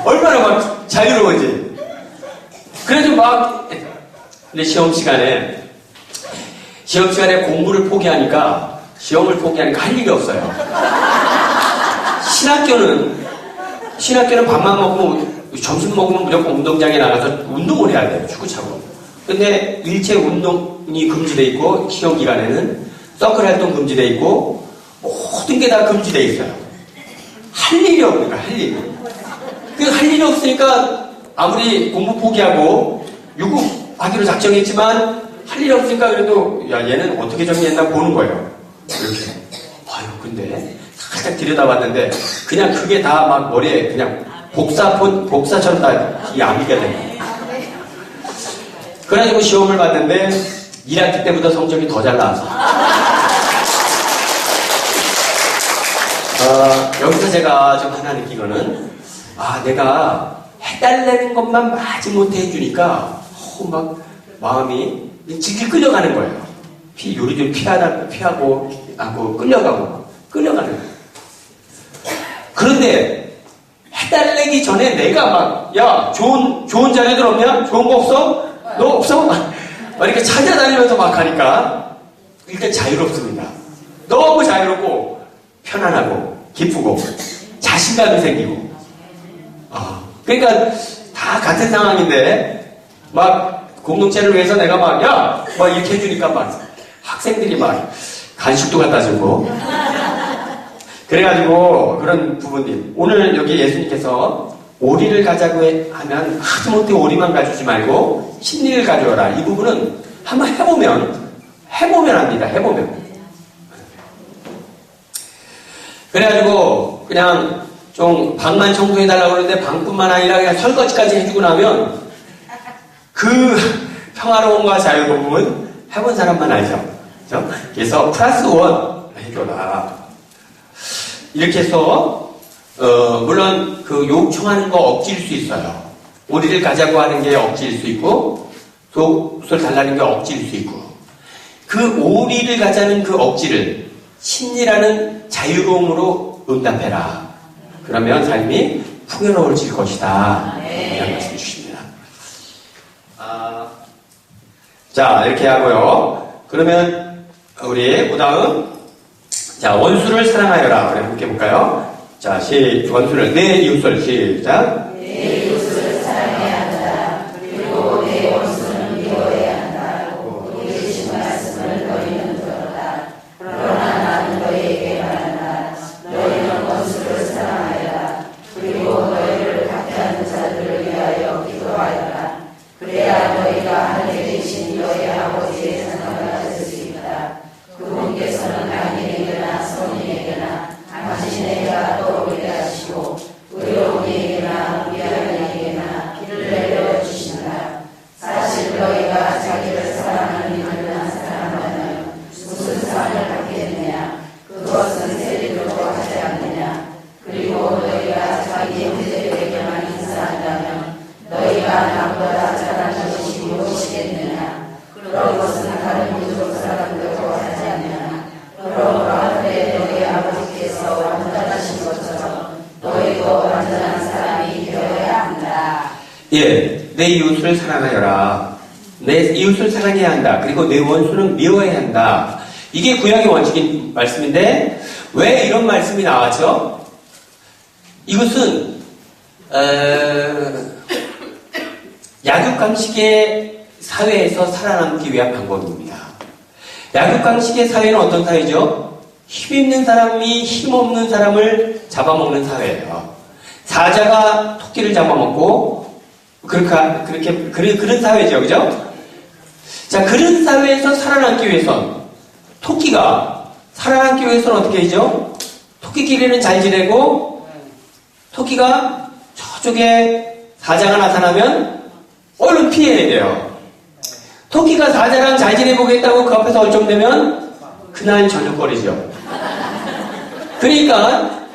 얼마나 막 자유로워지. 그래도 막 근데 시험 시간에 공부를 포기하니까 시험을 포기하니까 할 일이 없어요. 신학교는 밥만 먹고 점심 먹으면 무조건 운동장에 나가서 운동을 해야 돼요. 축구 차고. 근데 일체 운동이 금지돼 있고 시험 기간에는 서클 활동 금지돼 있고 모든 게 다 금지돼 있어요. 할 일이 없으니까 할 일이. 할 일이 없으니까 아무리 공부 포기하고 유급하기로 작정했지만 할 일이 없으니까 그래도 야 얘는 어떻게 정리했나 보는 거예요. 이렇게. 아유 근데 살짝 들여다봤는데 그냥 그게 다 막 머리에 그냥 복사처럼 다 이 암기가 됩니다. 그래가지고 시험을 봤는데 1학기 때보다 성적이 더 잘 나와서 여기서 제가 좀 하나 느낀 거는 내가 해달라는 것만 마지못해 해주니까 막 마음이 질질 끌려가는 거예요. 요리조리 피하고 끌려가는 거예요. 그런데 해달라기 전에 내가 막, 야, 좋은 자료들 없냐? 좋은 거 없어? 너 없어? 막 이렇게 찾아다니면서 막 하니까, 일단 자유롭습니다. 너무 자유롭고, 편안하고, 기쁘고, 자신감이 생기고. 그러니까, 다 같은 상황인데, 막, 공동체를 위해서 내가 막, 야! 막 이렇게 해주니까 막, 학생들이 막, 간식도 갖다 주고, 그래가지고 그런 부분들 오늘 여기 예수님께서 오리를 가자고 하면 하다못해 오리만 가주지 말고 심리를 가져와라. 이 부분은 한번 해보면 합니다. 해보면. 그래가지고 그냥 좀 방만 청소해달라고 그러는데 방뿐만 아니라 그냥 설거지까지 해주고 나면 그 평화로움과 자유로움은 해본 사람만 알죠. 그렇죠? 그래서 +1 해줘라. 이렇게 해서 물론 그 요청하는 거 억지일 수 있어요. 오리를 가자고 하는 게 억지일 수 있고 속옷을 달라는 게 억지일 수 있고 그 오리를 가자는 그 억지를 심리라는 자유로움으로 응답해라. 그러면 삶이 풍요로워질 것이다. 이런 말씀 주십니다. 자 이렇게 하고요. 그러면 우리 그다음 자, 원수를 사랑하여라. 우리 함께 볼까요? 자, 원수를, 내 이웃을, 시작. 내 이웃을 사랑해야 한다. 그리고 내 원수는 미워해야 한다. 우리 주신 말씀을 너희는 들었다. 그러나 나는 너희에게 말한다. 너희는 원수를 사랑하여라. 그리고 너희를 박해하는 자들을 위하여 기도하여라. 그래야 너희가 하늘에 계신 너희 아버지의 상을 받을 수 있다. 그분께서는 악인에게나 선인에게나 당신에게나 떠오르게 하시고 의로운에게나 미안에게나 길을 내려주신다. 사실 너희가 자기를 사랑하는 이들만 사랑하면 무슨 상을 받겠느냐? 그것은 세리로 하지 않느냐? 그리고 너희가 자기 형제들에게만 인사한다면 너희가 남보다 잘하는 것이 무엇이겠느냐? 그런 것은 다른 민족 사람들도 하지 않느냐? 그러므로 하늘에 너희 아버지께서 완전하신 것처럼 너희도 완전한 사람이 되어야 한다. 예, 내 이웃을 사랑하여라. 내 이웃을 사랑해야 한다. 그리고 내 원수는 미워해야 한다. 이게 구약의 원칙인 말씀인데 왜 이런 말씀이 나왔죠? 이것은 약육강식의 사회에서 살아남기 위한 방법입니다. 약육강식의 사회는 어떤 사회죠? 힘있는 사람이 힘없는 사람을 잡아먹는 사회예요. 사자가 토끼를 잡아먹고, 그런 사회죠. 그죠? 자, 그런 사회에서 살아남기 위해선, 토끼가 살아남기 위해서는 어떻게 하죠? 토끼끼리는 잘 지내고, 토끼가 저쪽에 사자가 나타나면 얼른 피해야 돼요. 토끼가 사자랑 잘 지내보겠다고 그 앞에서 얼쩡대면 그날 저녁거리죠. 그러니까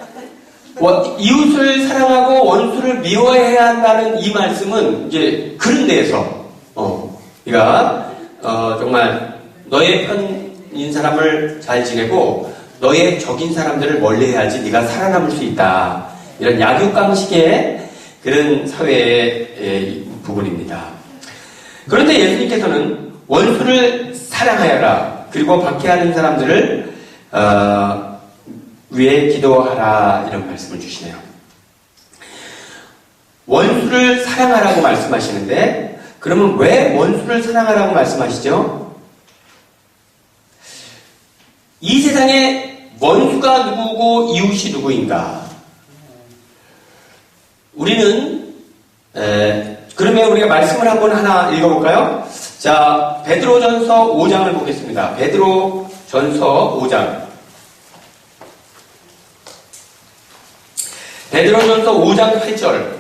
이웃을 사랑하고 원수를 미워해야 한다는 이 말씀은 이제 그런 데에서 그러니까 정말 너의 편인 사람을 잘 지내고 너의 적인 사람들을 멀리해야지 네가 살아남을 수 있다. 이런 약육강식의 그런 사회의 부분입니다. 그런데 예수님께서는 원수를 사랑하여라. 그리고 박해하는 사람들을 위해 기도하라. 이런 말씀을 주시네요. 원수를 사랑하라고 말씀하시는데 그러면 왜 원수를 사랑하라고 말씀하시죠? 이 세상에 원수가 누구고 이웃이 누구인가? 우리는 그러면 우리가 말씀을 한번 하나 읽어볼까요? 자, 베드로전서 5장을 보겠습니다. 베드로전서 5장. 베드로전서 5장 8절.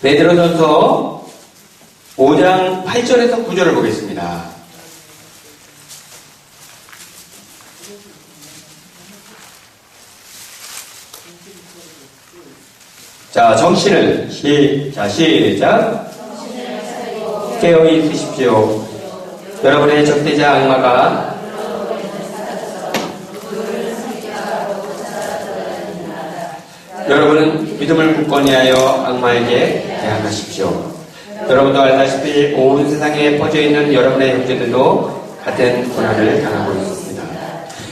베드로전서 5장 8절에서 9절을 보겠습니다. 자, 정신을 시작. 깨어 있으십시오. 여러분의 적대자 악마가 여러분은 믿음을 굳건히 하여 악마에게 대항하십시오. 여러분도 알다시피 온 세상에 퍼져있는 여러분의 형제들도 같은 고난을 당하고 있습니다.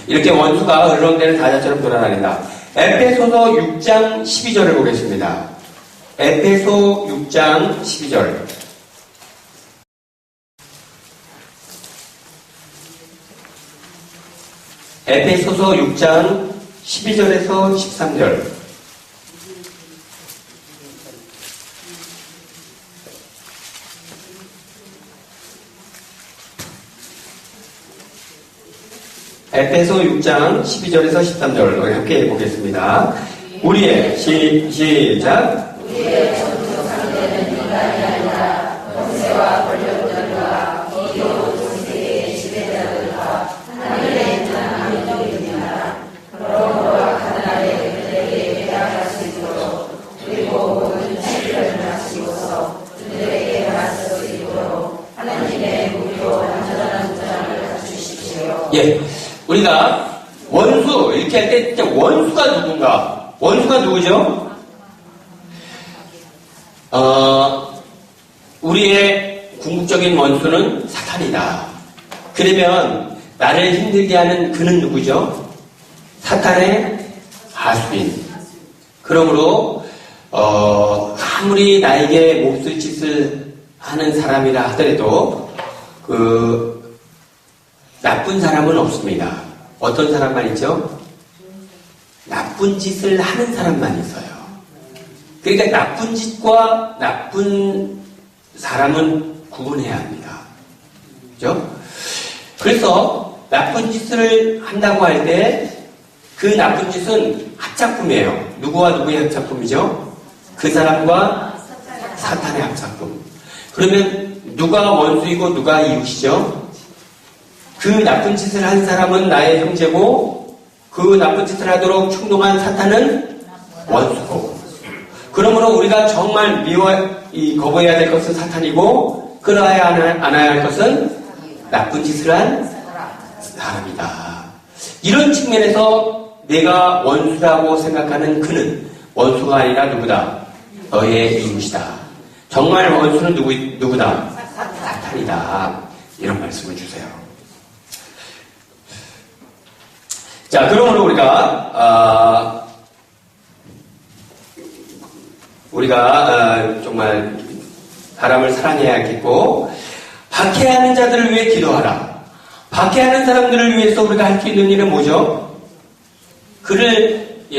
이렇게 원수가 얼렁대는 사자처럼 돌아다닌다. 에페소서 6장 12절을 보겠습니다. 에페소 6장 12절. 에페소서 6장 12절에서 13절. 에페소 6장 12절에서 13절 우리 함께 보겠습니다. 우리의 시작. 우리의 전투 상대는 인간이 아니라 권세와 권력들과 이 모든 세계의 지배자들과 하늘에 있는 악령들입니다. 그러므로 악한 날에 그들에게 대항할 수 있도록 그리고 모든 시비를 마치고서 그들에게 맞설 수 있도록 하나님의 무기로 완전한 무장을 갖추십시오. 예. 우리가 원수 이렇게 할 때 진짜 원수가 누군가? 원수가 누구죠? 우리의 궁극적인 원수는 사탄이다. 그러면 나를 힘들게 하는 그는 누구죠? 사탄의 하수인. 그러므로 아무리 나에게 몹쓸 짓을 하는 사람이라 하더라도 나쁜 사람은 없습니다. 어떤 사람만 있죠? 나쁜 짓을 하는 사람만 있어요. 그러니까 나쁜 짓과 나쁜 사람은 구분해야 합니다. 그죠? 그래서 나쁜 짓을 한다고 할 때 그 나쁜 짓은 합작품이에요. 누구와 누구의 합작품이죠? 그 사람과 사탄의 합작품. 그러면 누가 원수이고 누가 이웃이죠? 그 나쁜 짓을 한 사람은 나의 형제고 그 나쁜 짓을 하도록 충동한 사탄은 원수고. 그러므로 우리가 정말 거부해야 될 것은 사탄이고 끊어야 안아야 할 것은 나쁜 짓을 한 사람이다. 이런 측면에서 내가 원수라고 생각하는 그는 원수가 아니라 누구다? 너의 이웃이다. 정말 원수는 누구다? 사탄이다. 이런 말씀을 주세요. 자, 그러므로 우리가 정말 사람을 사랑해야겠고 박해하는 자들을 위해 기도하라. 박해하는 사람들을 위해서 우리가 할 수 있는 일은 뭐죠?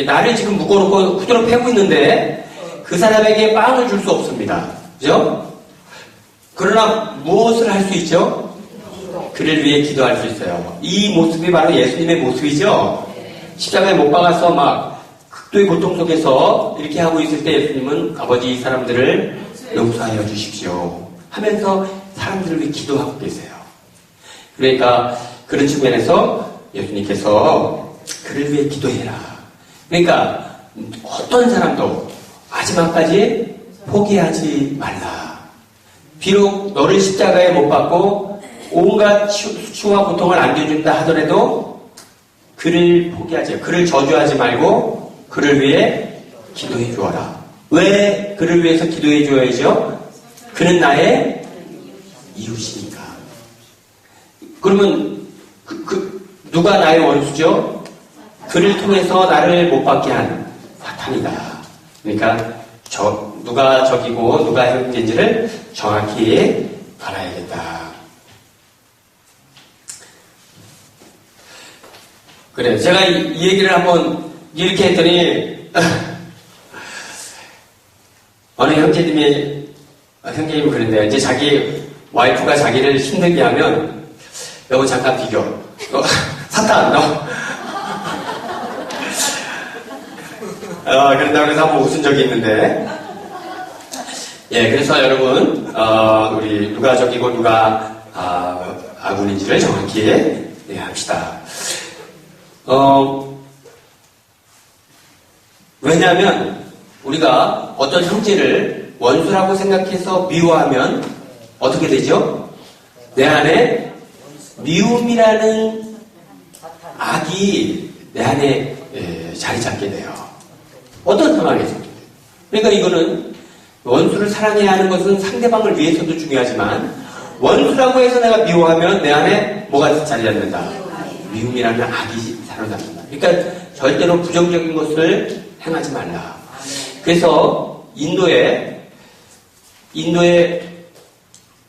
나를 지금 묶어놓고 후드로 패고 있는데 그 사람에게 빵을 줄 수 없습니다. 그죠? 그러나 무엇을 할 수 있죠? 그를 위해 기도할 수 있어요. 이 모습이 바로 예수님의 모습이죠? 십자가에 못 박아서 막 극도의 고통 속에서 이렇게 하고 있을 때 예수님은 아버지 이 사람들을 용서하여 주십시오 하면서 사람들을 위해 기도하고 계세요. 그러니까 그런 측면에서 예수님께서 그를 위해 기도해라. 그러니까 어떤 사람도 마지막까지 포기하지 말라. 비록 너를 십자가에 못 박고 온갖 수치와 고통을 안겨준다 하더라도 그를 포기하지, 그를 저주하지 말고 그를 위해 기도해 주어라. 왜 그를 위해서 기도해 줘야죠? 그는 나의 이웃이니까. 그러면 누가 나의 원수죠? 그를 통해서 나를 못 받게 한 사탄이다. 그러니까 누가 적이고 누가 형제인지를 정확히 알아야겠다. 그래, 제가 이 얘기를 한번 이렇게 했더니 어느 형제님이 그런데 이제 자기 와이프가 자기를 힘들게 하면 여보 잠깐 비교. 사탄 너. 그런다고 해서 한번 웃은 적이 있는데, 예, 그래서 여러분, 우리 누가 적이고 누가 아군인지를 정확히 합시다. 왜냐하면 우리가 어떤 형제를 원수라고 생각해서 미워하면 어떻게 되죠? 내 안에 미움이라는 악이 내 안에 자리 잡게 돼요. 어떤 상황에서. 그러니까 이거는 원수를 사랑해야 하는 것은 상대방을 위해서도 중요하지만 원수라고 해서 내가 미워하면 내 안에 뭐가 자리 잡는다? 미움이라는 악이 사로잡는다. 그러니까 절대로 부정적인 것을 행하지 말라. 그래서 인도에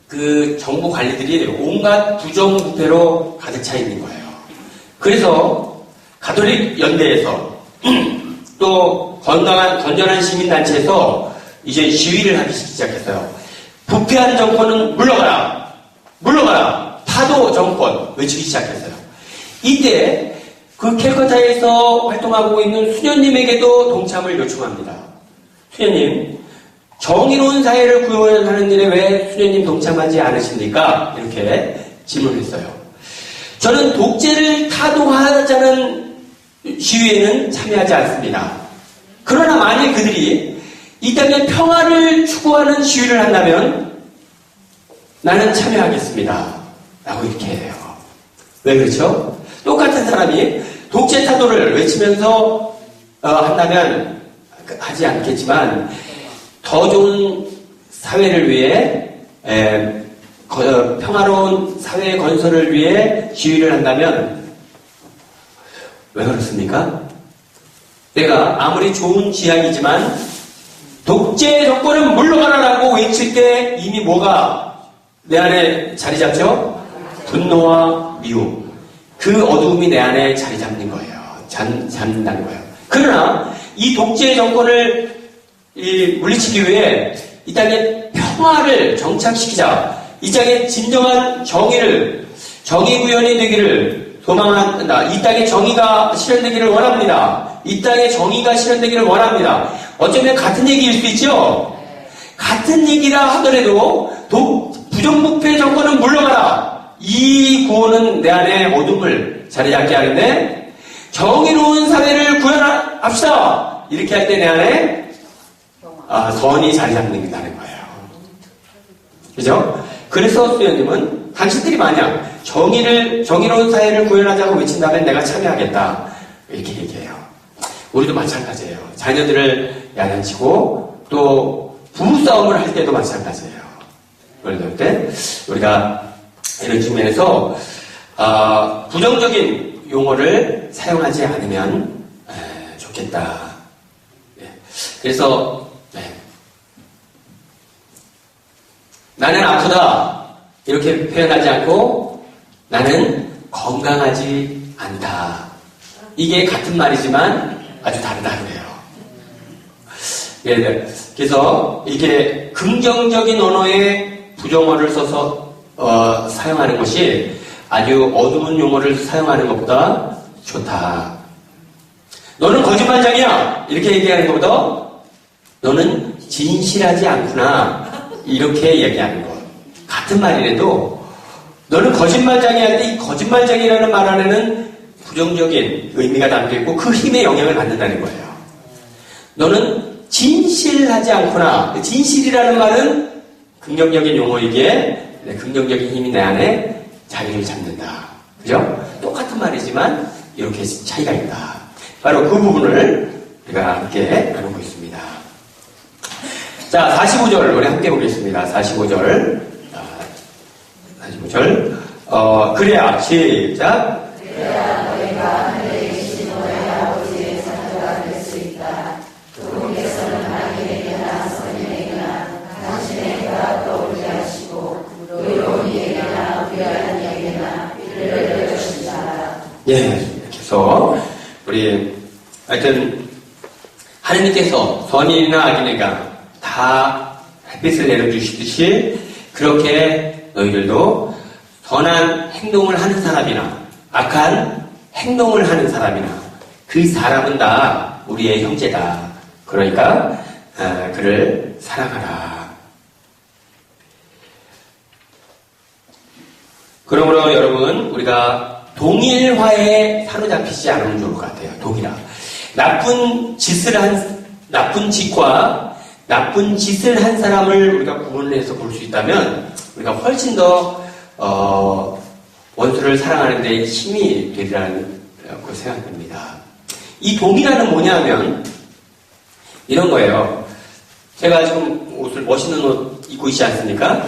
그 정부 관리들이 온갖 부정부패로 가득 차 있는 거예요. 그래서 가톨릭 연대에서 또 건전한 시민단체에서 이제 시위를 하기 시작했어요. 부패한 정권은 물러가라! 물러가라! 파도 정권! 외치기 시작했어요. 이때 그 캘커타에서 활동하고 있는 수녀님에게도 동참을 요청합니다. 수녀님, 정의로운 사회를 구현하는 일에 왜 수녀님 동참하지 않으십니까? 이렇게 질문했어요. 저는 독재를 타도하자는 시위에는 참여하지 않습니다. 그러나 만일 그들이 이 땅에 평화를 추구하는 시위를 한다면 나는 참여하겠습니다. 라고 이렇게 해요. 왜 그렇죠? 똑같은 사람이 독재 타도를 외치면서 한다면 하지 않겠지만 더 좋은 사회를 위해 평화로운 사회 건설을 위해 시위를 한다면 왜 그렇습니까? 내가 아무리 좋은 지향이지만 독재 정권은 물러가라라고 외칠 때 이미 뭐가 내 안에 자리 잡죠? 분노와 미움. 그 어두움이 내 안에 자리 잡는 거예요. 잡는다는 거예요. 그러나 이 독재 정권을 물리치기 위해 이 땅에 평화를 정착시키자. 이 땅에 진정한 정의 구현이 되기를 소망한다. 이 땅에 정의가 실현되기를 원합니다. 이 땅에 정의가 실현되기를 원합니다. 어쩌면 같은 얘기일 수 있죠? 같은 얘기라 하더라도 부정부패 정권은 물러가라. 이 구호는 내 안에 어둠을 자리 잡게 하는데 정의로운 사회를 구현합시다. 이렇게 할 때 내 안에 선이 자리 잡는다는 거예요. 그죠? 그래서 수녀님은 당신들이 만약 정의로운 사회를 구현하자고 외친다면 내가 참여하겠다. 이렇게 얘기해요. 우리도 마찬가지예요. 자녀들을 야단치고 또 부부싸움을 할 때도 마찬가지예요. 그럴 때 우리가 이런 측면에서 부정적인 용어를 사용하지 않으면 좋겠다. 그래서 나는 아프다 이렇게 표현하지 않고 나는 건강하지 않다. 이게 같은 말이지만 아주 다르다고 해요. 예, 그래서 이게 긍정적인 언어에 부정어를 써서 사용하는 것이 아주 어두운 용어를 사용하는 것보다 좋다. 너는 거짓말장이야! 이렇게 얘기하는 것보다 너는 진실하지 않구나. 이렇게 얘기하는 것. 같은 말이라도 너는 거짓말장이 할 때 이 거짓말장이라는 말 안에는 부정적인 의미가 담겨있고 그 힘의 영향을 받는다는 거예요. 너는 진실하지 않구나. 진실이라는 말은 긍정적인 용어이기에 긍정적인 힘이 내 안에 자리를 잡는다. 그죠? 똑같은 말이지만 이렇게 차이가 있다. 바로 그 부분을 우리가 함께 나누고 있습니다. 자, 45절 우리 함께 보겠습니다. 45절. 45절. 그래야 시작. 그래야 너희가 하늘에 계신 너희 아버지의 자녀가 될 수 있다. 그분께서는 악인에게나 선인에게나 당신에게가 떠오르게 하시고 의로운 이에게나 위하는 이에게나 비를 내려주신다. 예, 이렇게 해서 우리 하여튼 하느님께서 선인이나 악인에게 다 햇빛을 내려주시듯이 그렇게 너희들도 선한 행동을 하는 사람이나 악한 행동을 하는 사람이나 그 사람은 다 우리의 형제다. 그러니까 그를 사랑하라. 그러므로 여러분 우리가 동일화에 사로잡히지 않으면 좋을 것 같아요. 동일화. 나쁜 짓과 나쁜 짓을 한 사람을 우리가 구분해서 볼 수 있다면 우리가 훨씬 더 원수를 사랑하는 데 힘이 되리라고 생각됩니다. 이 동일화는 뭐냐면 이런 거예요. 제가 지금 옷을 멋있는 옷 입고 있지 않습니까?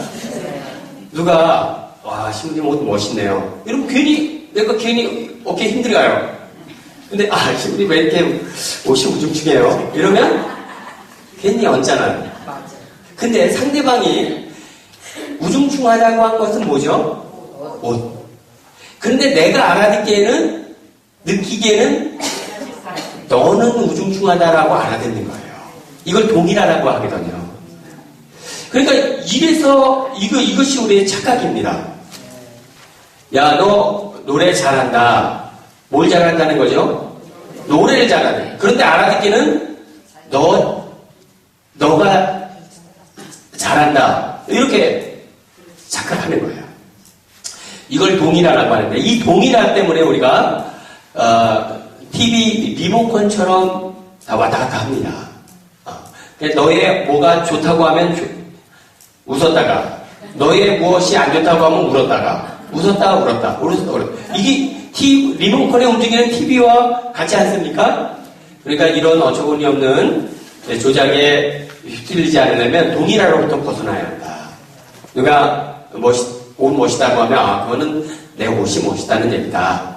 누가 와 신부님 옷 멋있네요. 이러면 내가 괜히 어깨 힘들어요. 근데 신부님 왜 이렇게 옷이 우중충해요? 이러면 괜히 얹잖아요. 근데 상대방이 우중충하다고 한 것은 뭐죠? 옷. 그런데 내가 느끼기에는 너는 우중충하다라고 알아듣는 거예요. 이걸 동일하라고 하거든요. 그러니까 이것이 우리의 착각입니다. 야, 너 노래 잘한다. 뭘 잘한다는 거죠? 노래를 잘하네. 그런데 알아듣기는 너가 잘한다. 이렇게 착각하는 거예요. 이걸 동일화라고 하는데 이 동일화 때문에 우리가 TV 리모컨처럼 왔다 갔다 합니다. 너의 뭐가 좋다고 하면 웃었다가 너의 무엇이 안 좋다고 하면 울었다가 울었다. 이게 리모컨에 움직이는 TV와 같지 않습니까? 그러니까 이런 어처구니 없는 조작에 휩쓸리지 않으려면 동일화로부터 벗어나야 한다. 누가 옷 멋있다고 하면 그거는 내 옷이 멋있다는 얘기다.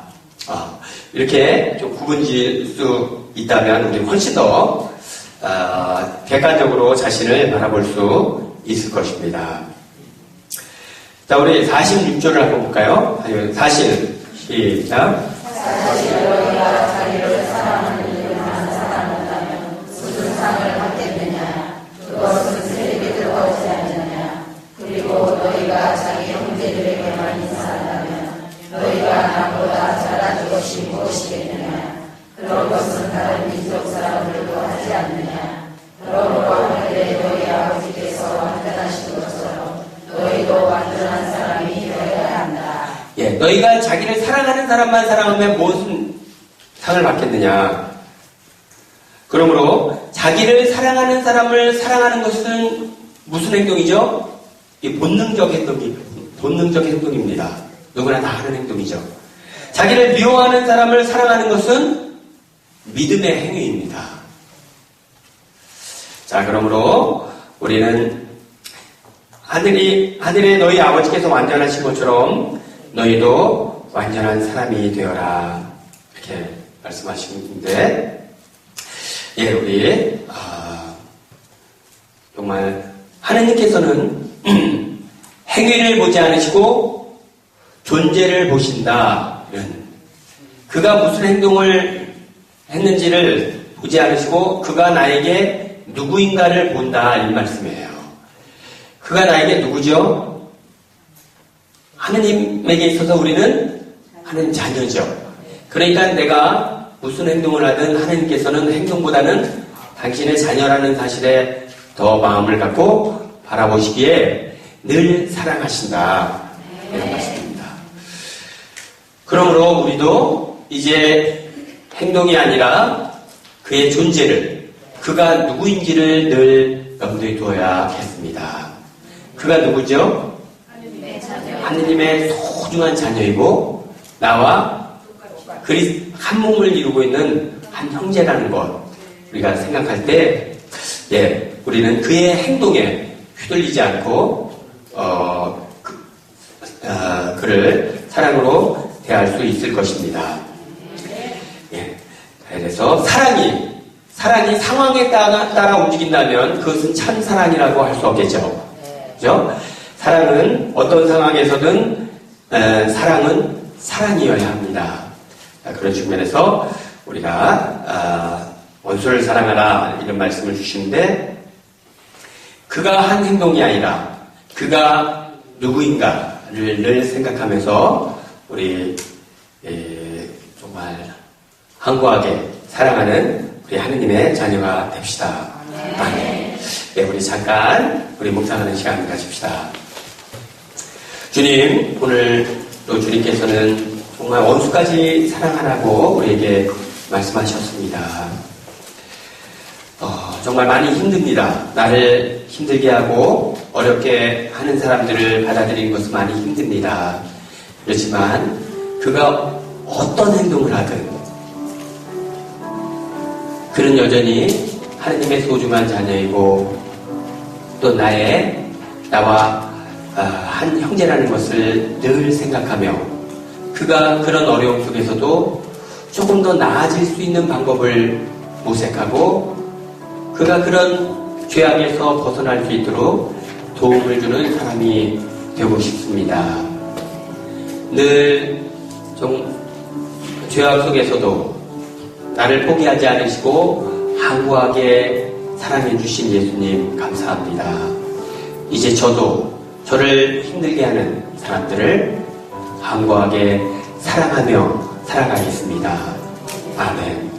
이렇게 좀 구분질 수 있다면 우리 훨씬 더 객관적으로 자신을 바라볼 수 있을 것입니다. 자, 우리 46절을 한번 볼까요? 40, 시작. 사실 너희가 자기를 사랑하는 일을 하는 사람이라면 무슨 상을 받겠느냐? 그것은 세력이 들어오지 않느냐? 그리고 너희가 자기 형제들에게만 인사한다면 너희가 나보다 잘한 것이 무엇이겠느냐? 그런 것은 다른 민족 사람들도 하지 않느냐? 그러므로 하늘에 너희 아버지께서 완전하신 것처럼 너희도 완전한 사람이 되어야 한다. 예, 너희가 자기를 사랑하는 사람만 사랑하면 무슨 상을 받겠느냐? 그러므로 자기를 사랑하는 사람을 사랑하는 것은 무슨 행동이죠? 이 본능적 행동입니다. 누구나 다 하는 행동이죠. 자기를 미워하는 사람을 사랑하는 것은 믿음의 행위입니다. 자, 그러므로 우리는 하늘에 너희 아버지께서 완전하신 것처럼 너희도 완전한 사람이 되어라. 이렇게 말씀하시는데, 예, 우리, 정말, 하느님께서는 행위를 보지 않으시고 존재를 보신다. 그가 무슨 행동을 했는지를 보지 않으시고 그가 나에게 누구인가를 본다 이 말씀이에요. 그가 나에게 누구죠? 하느님에게 있어서 우리는 하느님 자녀죠. 그러니까 내가 무슨 행동을 하든 하느님께서는 행동보다는 당신의 자녀라는 사실에 더 마음을 갖고 바라보시기에 늘 사랑하신다. 이런 말씀입니다. 그러므로 우리도 이제 행동이 아니라 그의 존재를, 그가 누구인지를 늘 염두에 두어야겠습니다. 그가 누구죠? 하느님의 소중한 자녀이고 나와 한 몸을 이루고 있는 한 형제라는 것 우리가 생각할 때 우리는 그의 행동에 휘둘리지 않고 그를 사랑으로 대할 수 있을 것입니다. 그래서 사랑이 상황에 따라 움직인다면 그것은 참 사랑이라고 할 수 없겠죠. 그죠? 사랑은 어떤 상황에서든 사랑은 사랑이어야 합니다. 그런 측면에서 우리가 원수를 사랑하라 이런 말씀을 주시는데 그가 한 행동이 아니라 그가 누구인가를 늘 생각하면서 우리 정말 항구하게 사랑하는 우리 하느님의 자녀가 됩시다. 아멘. 우리 잠깐 우리 묵상하는 시간 가집시다. 주님, 오늘 또 주님께서는 정말 원수까지 사랑하라고 우리에게 말씀하셨습니다. 정말 많이 힘듭니다. 나를 힘들게 하고 어렵게 하는 사람들을 받아들이는 것은 많이 힘듭니다. 그렇지만 그가 어떤 행동을 하든 그는 여전히 하느님의 소중한 자녀이고 또 나와 한 형제라는 것을 늘 생각하며 그가 그런 어려움 속에서도 조금 더 나아질 수 있는 방법을 모색하고 그가 그런 죄악에서 벗어날 수 있도록 도움을 주는 사람이 되고 싶습니다. 늘 죄악 속에서도 나를 포기하지 않으시고 항구하게 사랑해 주신 예수님 감사합니다. 이제 저를 힘들게 하는 사람들을 항구하게 사랑하며 살아가겠습니다. 아멘.